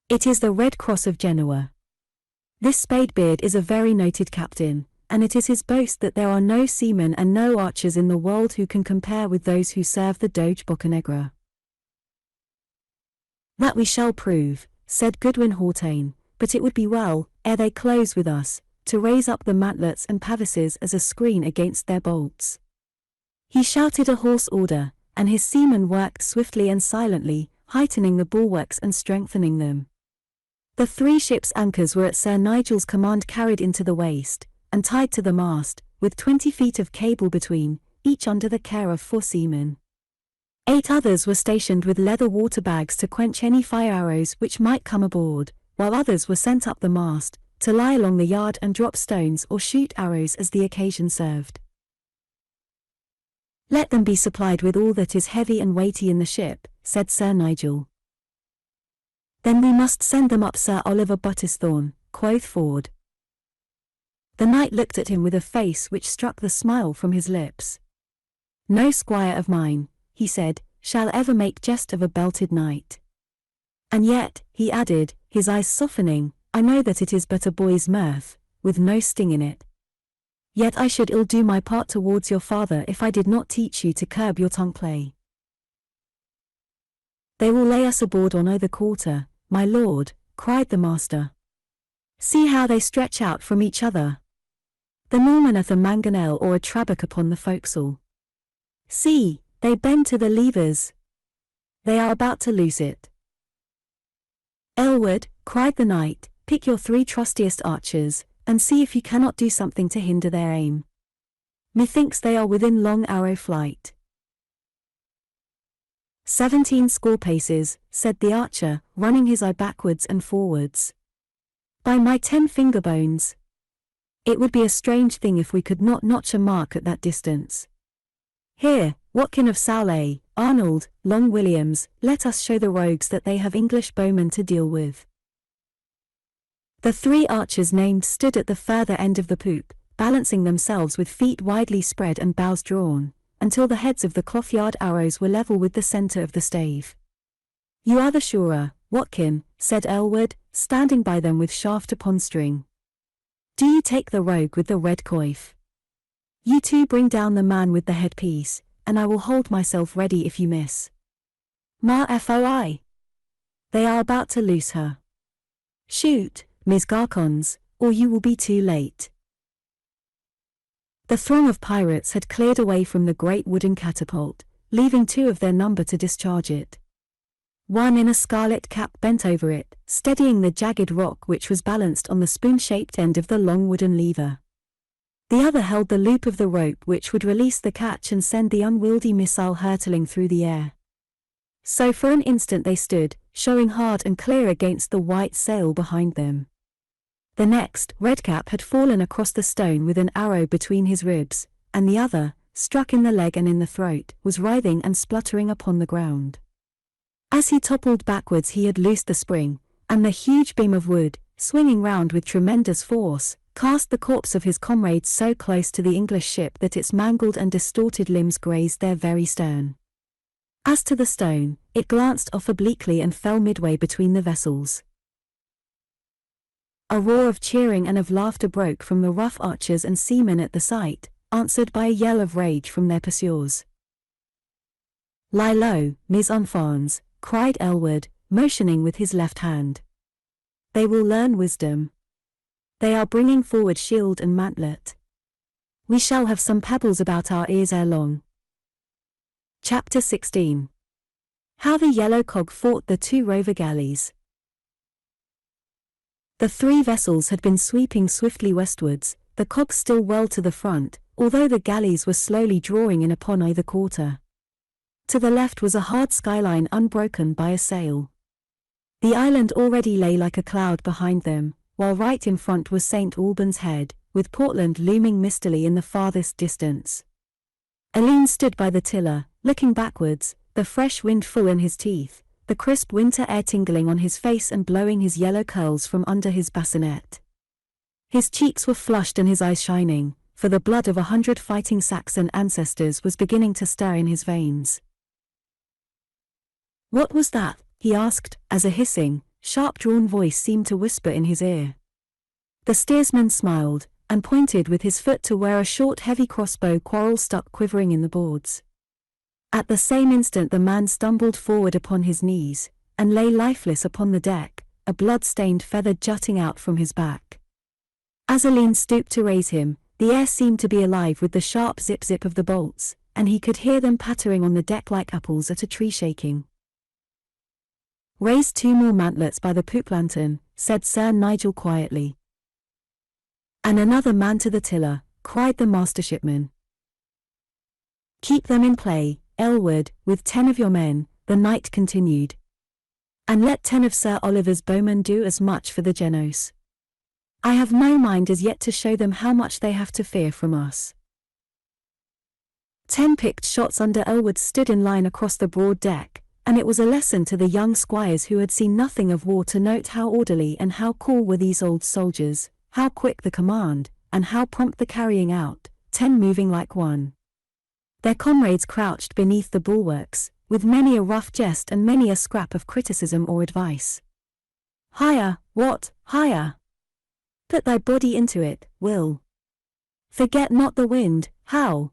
"It is the Red Cross of Genoa. This Spadebeard is a very noted captain, and it is his boast that there are no seamen and no archers in the world who can compare with those who serve the Doge Boccanegra." "That we shall prove," said Goodwin Hawtayne, "but it would be well, ere they close with us, to raise up the mantlets and pavises as a screen against their bolts." He shouted a hoarse order, and his seamen worked swiftly and silently, heightening the bulwarks and strengthening them. The 3 ships' anchors were at Sir Nigel's command carried into the waist, and tied to the mast, with 20 feet of cable between, each under the care of 4 seamen. 8 others were stationed with leather water bags to quench any fire arrows which might come aboard, while others were sent up the mast, to lie along the yard and drop stones or shoot arrows as the occasion served. "Let them be supplied with all that is heavy and weighty in the ship," said Sir Nigel. "Then we must send them up Sir Oliver Buttisthorne," quoth Ford. The knight looked at him with a face which struck the smile from his lips. "No squire of mine," he said, "shall ever make jest of a belted knight. And yet," he added, his eyes softening, "I know that it is but a boy's mirth, with no sting in it. Yet I should ill do my part towards your father if I did not teach you to curb your tongue play." "They will lay us aboard on either quarter, my lord," cried the master. "See how they stretch out from each other. The Norman hath a mangonel or a trabuc upon the forecastle. See, they bend to the levers. They are about to loose it." "Aylward," cried the knight, "pick your 3 trustiest archers, and see if you cannot do something to hinder their aim. Methinks they are within long arrow flight." 17 score paces, said the archer, running his eye backwards and forwards. "By my 10 finger bones! It would be a strange thing if we could not notch a mark at that distance. Here, Watkin of Sowley, Arnold, Long Williams, let us show the rogues that they have English bowmen to deal with." The 3 archers named stood at the further end of the poop, balancing themselves with feet widely spread and bows drawn, until the heads of the cloth-yard arrows were level with the centre of the stave. "You are the surer, Watkin," said Aylward, standing by them with shaft upon string. "Do you take the rogue with the red coif? You two bring down the man with the headpiece, and I will hold myself ready if you miss. Ma foi! They are about to loose her. Shoot, Ms. Garcons, or you will be too late." The throng of pirates had cleared away from the great wooden catapult, leaving 2 of their number to discharge it. One in a scarlet cap bent over it, steadying the jagged rock which was balanced on the spoon-shaped end of the long wooden lever. The other held the loop of the rope which would release the catch and send the unwieldy missile hurtling through the air. So for an instant they stood, showing hard and clear against the white sail behind them. The next, Redcap had fallen across the stone with an arrow between his ribs, and the other, struck in the leg and in the throat, was writhing and spluttering upon the ground. As he toppled backwards he had loosed the spring, and the huge beam of wood, swinging round with tremendous force, cast the corpse of his comrade so close to the English ship that its mangled and distorted limbs grazed their very stern. As to the stone, it glanced off obliquely and fell midway between the vessels. A roar of cheering and of laughter broke from the rough archers and seamen at the sight, answered by a yell of rage from their pursuers. "Lie low, mes enfants," cried Aylward, motioning with his left hand. "They will learn wisdom. They are bringing forward shield and mantlet. We shall have some pebbles about our ears ere long." Chapter 16. How the Yellow Cog fought the 2 Rover galleys. The 3 vessels had been sweeping swiftly westwards, the cog still well to the front, although the galleys were slowly drawing in upon either quarter. To the left was a hard skyline unbroken by a sail. The island already lay like a cloud behind them, while right in front was St. Albans Head, with Portland looming mistily in the farthest distance. Alleyne stood by the tiller, looking backwards, the fresh wind full in his teeth, the crisp winter air tingling on his face and blowing his yellow curls from under his bassinet. His cheeks were flushed and his eyes shining, for the blood of 100 fighting Saxon ancestors was beginning to stir in his veins. "What was that?" he asked, as a hissing, sharp-drawn voice seemed to whisper in his ear. The steersman smiled, and pointed with his foot to where a short heavy crossbow quarrel stuck quivering in the boards. At the same instant the man stumbled forward upon his knees, and lay lifeless upon the deck, a blood-stained feather jutting out from his back. As Alleyne stooped to raise him, the air seemed to be alive with the sharp zip-zip of the bolts, and he could hear them pattering on the deck like apples at a tree shaking. "Raise 2 more mantlets by the poop lantern," said Sir Nigel quietly. "And another man to the tiller," cried the master shipman. "Keep them in play, Aylward, with 10 of your men," the knight continued. "And let 10 of Sir Oliver's bowmen do as much for the Genos. I have no mind as yet to show them how much they have to fear from us." 10 picked shots under Aylward stood in line across the broad deck, and it was a lesson to the young squires who had seen nothing of war to note how orderly and how cool were these old soldiers, how quick the command, and how prompt the carrying out, 10 moving like one. Their comrades crouched beneath the bulwarks, with many a rough jest and many a scrap of criticism or advice. "Higher, what, higher? Put thy body into it, Will. Forget not the wind, how?"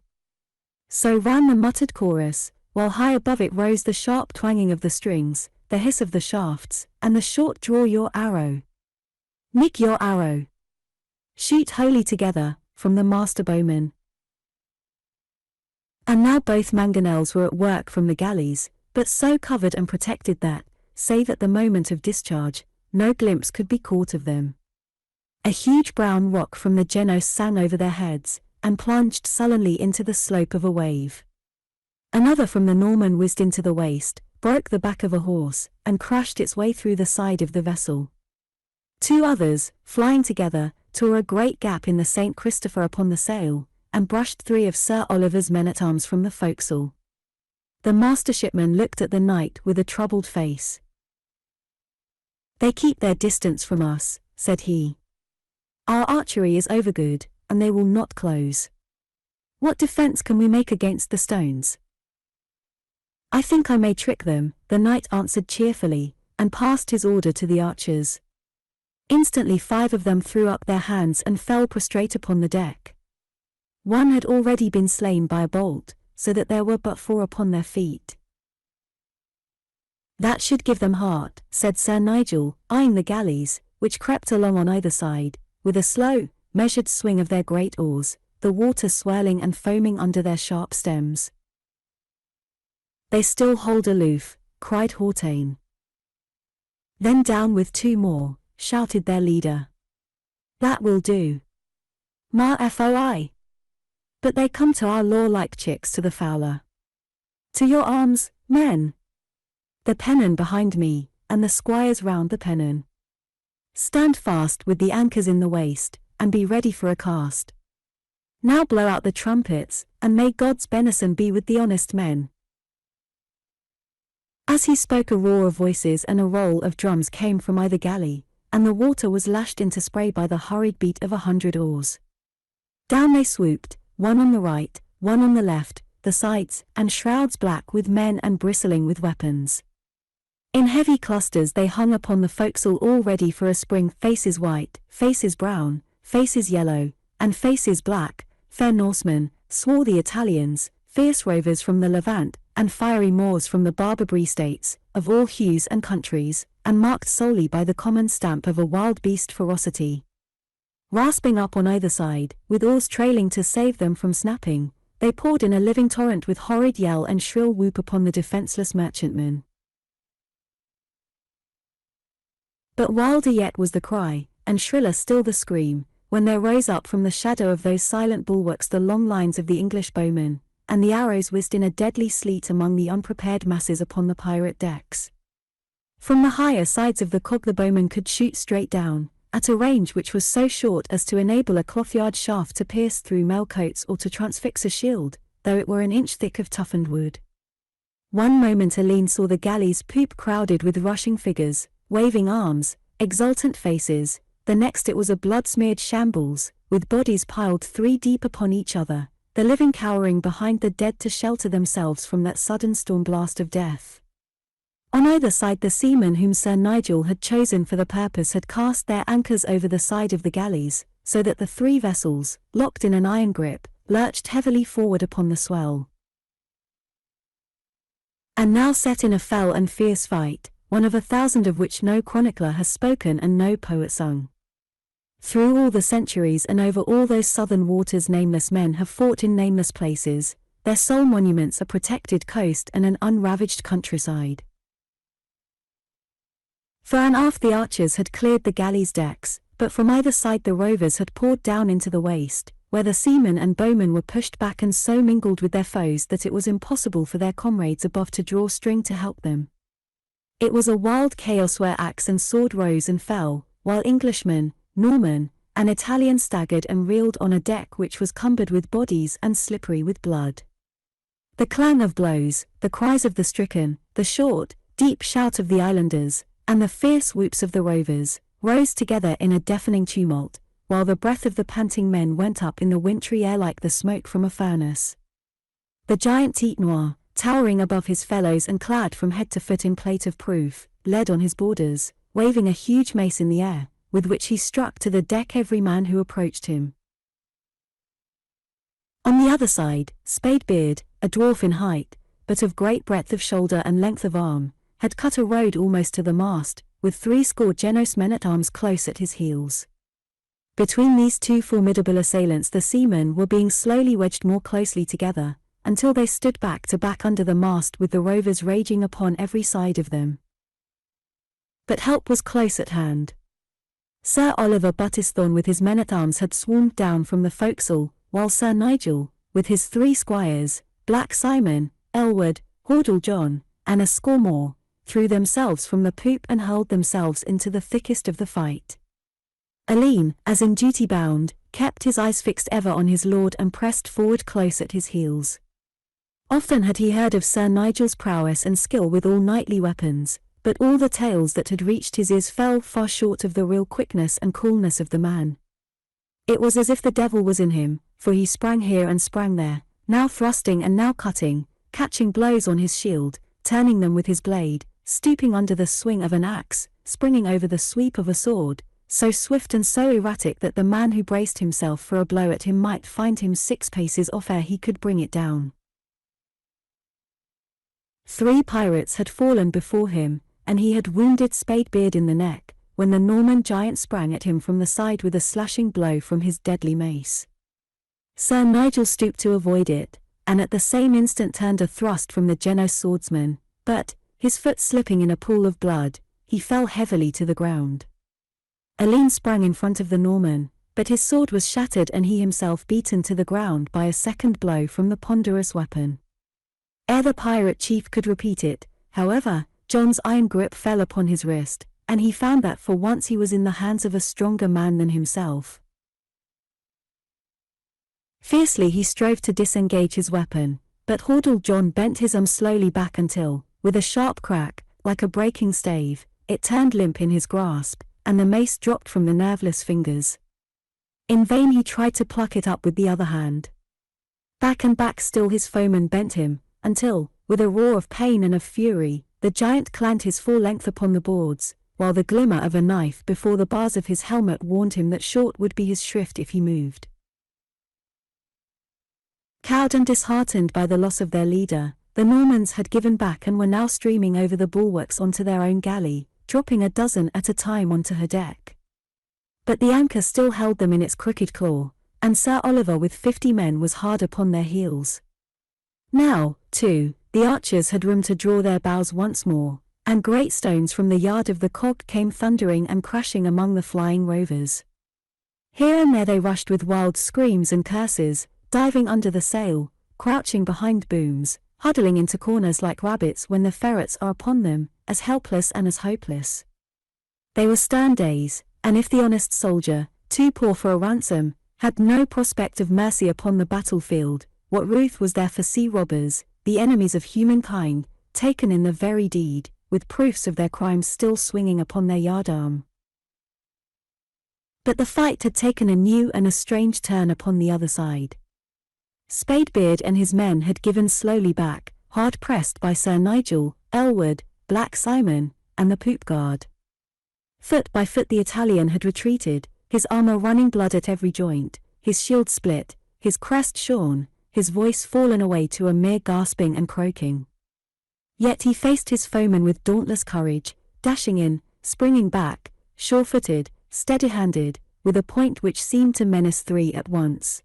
So ran the muttered chorus, while high above it rose the sharp twanging of the strings, the hiss of the shafts, and the short "draw your arrow. Nick your arrow. Shoot wholly together," from the master bowman. And now both mangonels were at work from the galleys, but so covered and protected that, save at the moment of discharge, no glimpse could be caught of them. A huge brown rock from the Genos sang over their heads, and plunged sullenly into the slope of a wave. Another from the Norman whizzed into the waist, broke the back of a horse, and crashed its way through the side of the vessel. 2 others, flying together, tore a great gap in the St. Christopher upon the sail, and brushed 3 of Sir Oliver's men-at-arms from the forecastle. The master shipman looked at the knight with a troubled face. "They keep their distance from us," said he. "Our archery is overgood, and they will not close. What defense can we make against the stones?" "I think I may trick them," the knight answered cheerfully, and passed his order to the archers. Instantly 5 of them threw up their hands and fell prostrate upon the deck. One had already been slain by a bolt, so that there were but 4 upon their feet. "That should give them heart," said Sir Nigel, eyeing the galleys, which crept along on either side, with a slow, measured swing of their great oars, the water swirling and foaming under their sharp stems. "They still hold aloof," cried Hordle. "Then down with 2 more," shouted their leader. "That will do. Ma foi! But they come to our law like chicks to the fowler. To your arms, men! The pennon behind me, and the squires round the pennon. Stand fast with the anchors in the waist, and be ready for a cast. Now blow out the trumpets, and may God's benison be with the honest men." As he spoke, a roar of voices and a roll of drums came from either galley, and the water was lashed into spray by the hurried beat of 100 oars. Down they swooped, one on the right, one on the left, the sides and shrouds black with men and bristling with weapons. In heavy clusters they hung upon the forecastle, all ready for a spring, faces white, faces brown, faces yellow, and faces black, fair Norsemen, swarthy Italians, fierce rovers from the Levant, and fiery Moors from the Barbary states, of all hues and countries, and marked solely by the common stamp of a wild beast ferocity. Rasping up on either side, with oars trailing to save them from snapping, they poured in a living torrent with horrid yell and shrill whoop upon the defenceless merchantmen. But wilder yet was the cry, and shriller still the scream, when there rose up from the shadow of those silent bulwarks the long lines of the English bowmen, and the arrows whizzed in a deadly sleet among the unprepared masses upon the pirate decks. From the higher sides of the cog the bowmen could shoot straight down, at a range which was so short as to enable a clothyard shaft to pierce through mail-coats or to transfix a shield, though it were an inch thick of toughened wood. One moment Alleyne saw the galley's poop crowded with rushing figures, waving arms, exultant faces, the next it was a blood-smeared shambles, with bodies piled 3 deep upon each other, the living cowering behind the dead to shelter themselves from that sudden storm blast of death. On either side the seamen whom Sir Nigel had chosen for the purpose had cast their anchors over the side of the galleys, so that the 3 vessels, locked in an iron grip, lurched heavily forward upon the swell. And now set in a fell and fierce fight, one of 1,000 of which no chronicler has spoken and no poet sung. Through all the centuries and over all those southern waters nameless men have fought in nameless places, their sole monuments a protected coast and an unravaged countryside. Fore and aft the archers had cleared the galleys' decks, but from either side the rovers had poured down into the waist, where the seamen and bowmen were pushed back and so mingled with their foes that it was impossible for their comrades above to draw string to help them. It was a wild chaos where axe and sword rose and fell, while Englishmen, Norman, and Italian staggered and reeled on a deck which was cumbered with bodies and slippery with blood. The clang of blows, the cries of the stricken, the short, deep shout of the islanders, and the fierce whoops of the rovers, rose together in a deafening tumult, while the breath of the panting men went up in the wintry air like the smoke from a furnace. The giant Tete Noir, towering above his fellows and clad from head to foot in plate of proof, led on his boarders, waving a huge mace in the air, with which he struck to the deck every man who approached him. On the other side, Spadebeard, a dwarf in height, but of great breadth of shoulder and length of arm, had cut a road almost to the mast, with 80 Genos men-at-arms close at his heels. Between these 2 formidable assailants the seamen were being slowly wedged more closely together, until they stood back to back under the mast with the rovers raging upon every side of them. But help was close at hand. Sir Oliver Buttithorn with his men-at-arms had swarmed down from the forecastle, while Sir Nigel, with his 3 squires, Black Simon, Aylward, Hordle John, and a score more, threw themselves from the poop and hurled themselves into the thickest of the fight. Alleyne, as in duty bound, kept his eyes fixed ever on his lord and pressed forward close at his heels. Often had he heard of Sir Nigel's prowess and skill with all knightly weapons, but all the tales that had reached his ears fell far short of the real quickness and coolness of the man. It was as if the devil was in him, for he sprang here and sprang there, now thrusting and now cutting, catching blows on his shield, turning them with his blade, stooping under the swing of an axe, springing over the sweep of a sword, so swift and so erratic that the man who braced himself for a blow at him might find him 6 paces off ere he could bring it down. 3 pirates had fallen before him, and he had wounded Spadebeard in the neck, when the Norman giant sprang at him from the side with a slashing blow from his deadly mace. Sir Nigel stooped to avoid it, and at the same instant turned a thrust from the Genoese swordsman, but, his foot slipping in a pool of blood, he fell heavily to the ground. Alleyne sprang in front of the Norman, but his sword was shattered and he himself beaten to the ground by a second blow from the ponderous weapon. Ere the pirate chief could repeat it, however, John's iron grip fell upon his wrist, and he found that for once he was in the hands of a stronger man than himself. Fiercely he strove to disengage his weapon, but Hordle John bent his arm slowly back until, with a sharp crack, like a breaking stave, it turned limp in his grasp, and the mace dropped from the nerveless fingers. In vain he tried to pluck it up with the other hand. Back and back still his foeman bent him, until, with a roar of pain and of fury, the giant clamped his full length upon the boards, while the glimmer of a knife before the bars of his helmet warned him that short would be his shrift if he moved. Cowed and disheartened by the loss of their leader, the Normans had given back and were now streaming over the bulwarks onto their own galley, dropping a dozen at a time onto her deck. But the anchor still held them in its crooked claw, and Sir Oliver with 50 men was hard upon their heels. Now, too, the archers had room to draw their bows once more, and great stones from the yard of the cog came thundering and crashing among the flying rovers. Here and there they rushed with wild screams and curses, diving under the sail, crouching behind booms, huddling into corners like rabbits when the ferrets are upon them, as helpless and as hopeless. They were stern days, and if the honest soldier, too poor for a ransom, had no prospect of mercy upon the battlefield, what ruth was there for sea robbers, the enemies of humankind, taken in the very deed, with proofs of their crimes still swinging upon their yardarm? But the fight had taken a new and a strange turn upon the other side. Spadebeard and his men had given slowly back, hard pressed by Sir Nigel, Aylward, Black Simon, and the poop guard. Foot by foot the Italian had retreated, his armor running blood at every joint, his shield split, his crest shorn, his voice fallen away to a mere gasping and croaking. Yet he faced his foeman with dauntless courage, dashing in, springing back, sure-footed, steady-handed, with a point which seemed to menace 3 at once.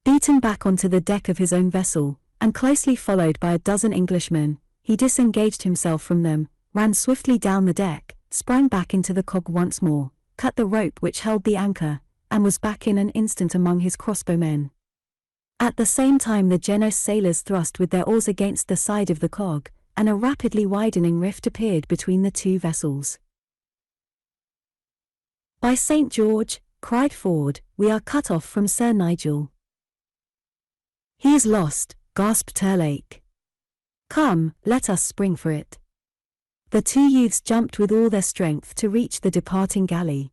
Beaten back onto the deck of his own vessel, and closely followed by a dozen Englishmen, he disengaged himself from them, ran swiftly down the deck, sprang back into the cog once more, cut the rope which held the anchor, and was back in an instant among his crossbowmen. At the same time the Genoese sailors thrust with their oars against the side of the cog, and a rapidly widening rift appeared between the 2 vessels. "By St. George," cried Ford, "we are cut off from Sir Nigel." "He is lost," gasped Terlake. "Come, let us spring for it." The 2 youths jumped with all their strength to reach the departing galley.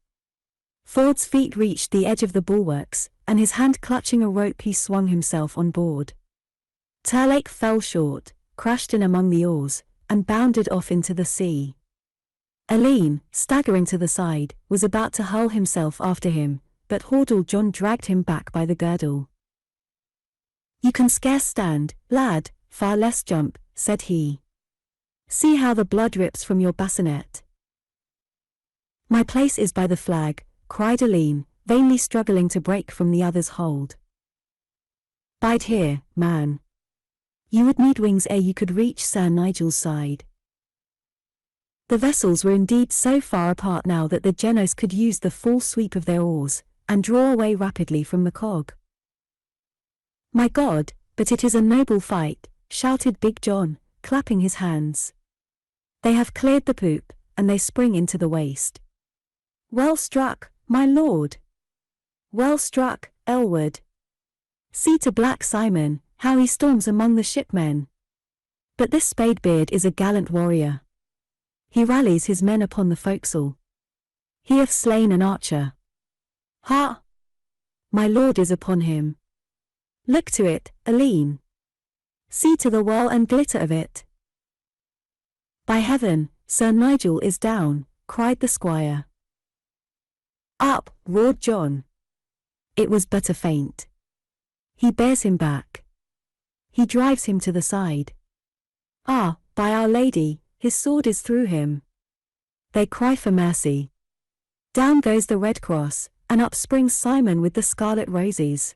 Ford's feet reached the edge of the bulwarks, and his hand clutching a rope he swung himself on board. Terlake fell short, crashed in among the oars, and bounded off into the sea. Alleyne, staggering to the side, was about to hurl himself after him, but Hordle John dragged him back by the girdle. "You can scarce stand, lad, far less jump," said he. "See how the blood rips from your bassinet." "My place is by the flag," cried Alleyne, vainly struggling to break from the other's hold. "Bide here, man. You would need wings ere you could reach Sir Nigel's side." The vessels were indeed so far apart now that the Genoese could use the full sweep of their oars, and draw away rapidly from the cog. "My God, but it is a noble fight," shouted Big John, clapping his hands. "They have cleared the poop, and they spring into the waist. Well struck, my lord! Well struck, Aylward! See to Black Simon, how he storms among the shipmen! But this Spadebeard is a gallant warrior. He rallies his men upon the forecastle. He hath slain an archer. Ha! My lord is upon him. Look to it, Alleyne. See to the whirl and glitter of it. By heaven, Sir Nigel is down, cried the squire. Up, roared John. It was but a feint. He bears him back. He drives him to the side. Ah, by Our Lady, his sword is through him. They cry for mercy. Down goes the red cross, and up springs Simon with the scarlet roses.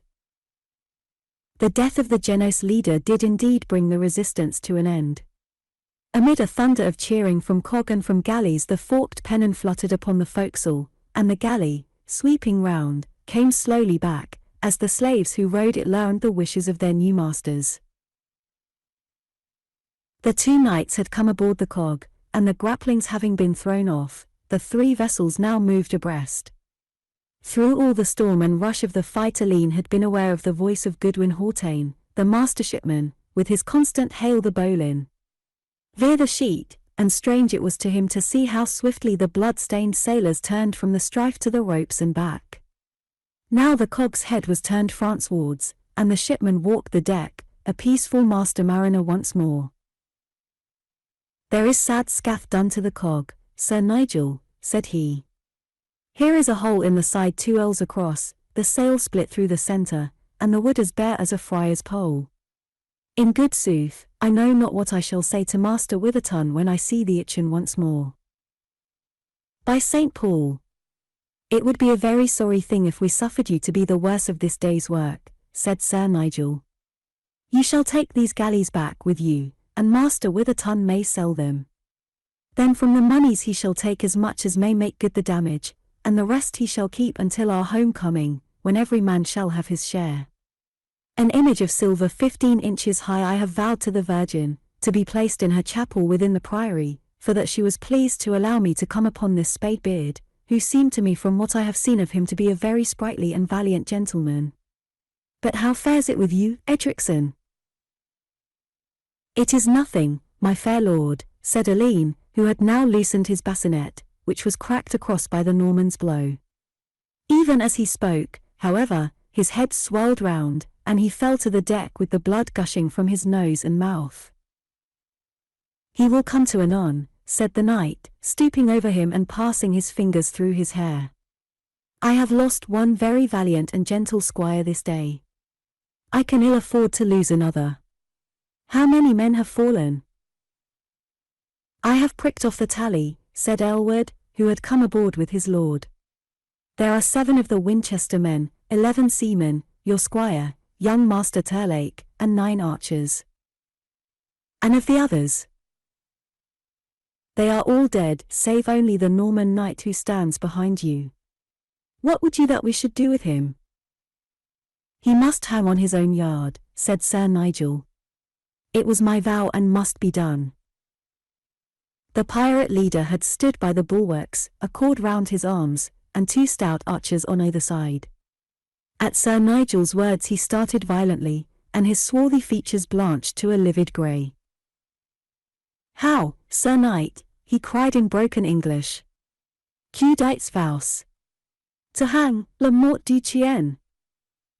The death of the Genos leader did indeed bring the resistance to an end. Amid a thunder of cheering from cog and from galleys, the forked pennon fluttered upon the forecastle, and the galley, sweeping round, came slowly back, as the slaves who rowed it learned the wishes of their new masters. The 2 knights had come aboard the cog, and the grapplings having been thrown off, the 3 vessels now moved abreast. Through all the storm and rush of the fight Alleyne had been aware of the voice of Goodwin Hawtayne, the master shipman, with his constant hail the bowline. Veer the sheet, and strange it was to him to see how swiftly the blood-stained sailors turned from the strife to the ropes and back. Now the cog's head was turned Francewards, and the shipman walked the deck, a peaceful master mariner once more. There is sad scath done to the cog, Sir Nigel, said he. Here is a hole in the side 2 ells across, the sail split through the centre, and the wood as bare as a friar's pole. In good sooth, I know not what I shall say to Master Witherton when I see the Itchen once more. By St. Paul! It would be a very sorry thing if we suffered you to be the worse of this day's work, said Sir Nigel. You shall take these galleys back with you, and Master Witherton may sell them. Then from the moneys he shall take as much as may make good the damage, and the rest he shall keep until our homecoming, when every man shall have his share. An image of silver 15 inches high I have vowed to the Virgin, to be placed in her chapel within the priory, for that she was pleased to allow me to come upon this spade beard, who seemed to me from what I have seen of him to be a very sprightly and valiant gentleman. But how fares it with you, Edricson? It is nothing, my fair lord, said Alleyne, who had now loosened his bassinet, which was cracked across by the Norman's blow. Even as he spoke, however, his head swirled round, and he fell to the deck with the blood gushing from his nose and mouth. He will come to anon, said the knight, stooping over him and passing his fingers through his hair. I have lost one very valiant and gentle squire this day. I can ill afford to lose another. How many men have fallen? I have pricked off the tally, said Aylward, who had come aboard with his lord. There are 7 of the Winchester men, 11 seamen, your squire, young Master Terlake, and 9 archers. And of the others? They are all dead, save only the Norman knight who stands behind you. What would you that we should do with him? He must hang on his own yard, said Sir Nigel. It was my vow and must be done. The pirate leader had stood by the bulwarks, a cord round his arms, and 2 stout archers on either side. At Sir Nigel's words he started violently, and his swarthy features blanched to a livid grey. How, Sir Knight, he cried in broken English. Que dites vous? To hang, la mort du chien.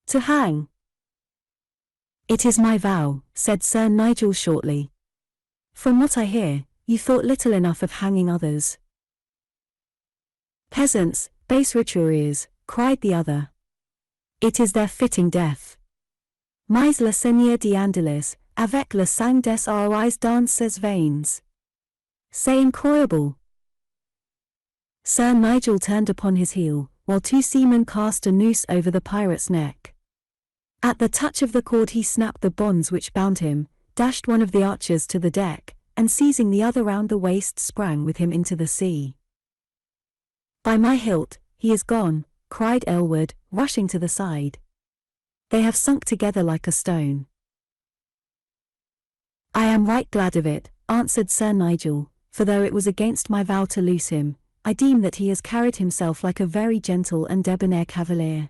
To hang. It is my vow, said Sir Nigel shortly. From what I hear, you thought little enough of hanging others. Peasants, base roturiers, cried the other. It is their fitting death. Mais le seigneur d'Andelys, avec le sang des rois dans ses veins. C'est incroyable. Sir Nigel turned upon his heel, while 2 seamen cast a noose over the pirate's neck. At the touch of the cord he snapped the bonds which bound him, dashed one of the archers to the deck, and seizing the other round the waist sprang with him into the sea. By my hilt, he is gone, cried Aylward, rushing to the side. They have sunk together like a stone. I am right glad of it, answered Sir Nigel, for though it was against my vow to loose him, I deem that he has carried himself like a very gentle and debonair cavalier.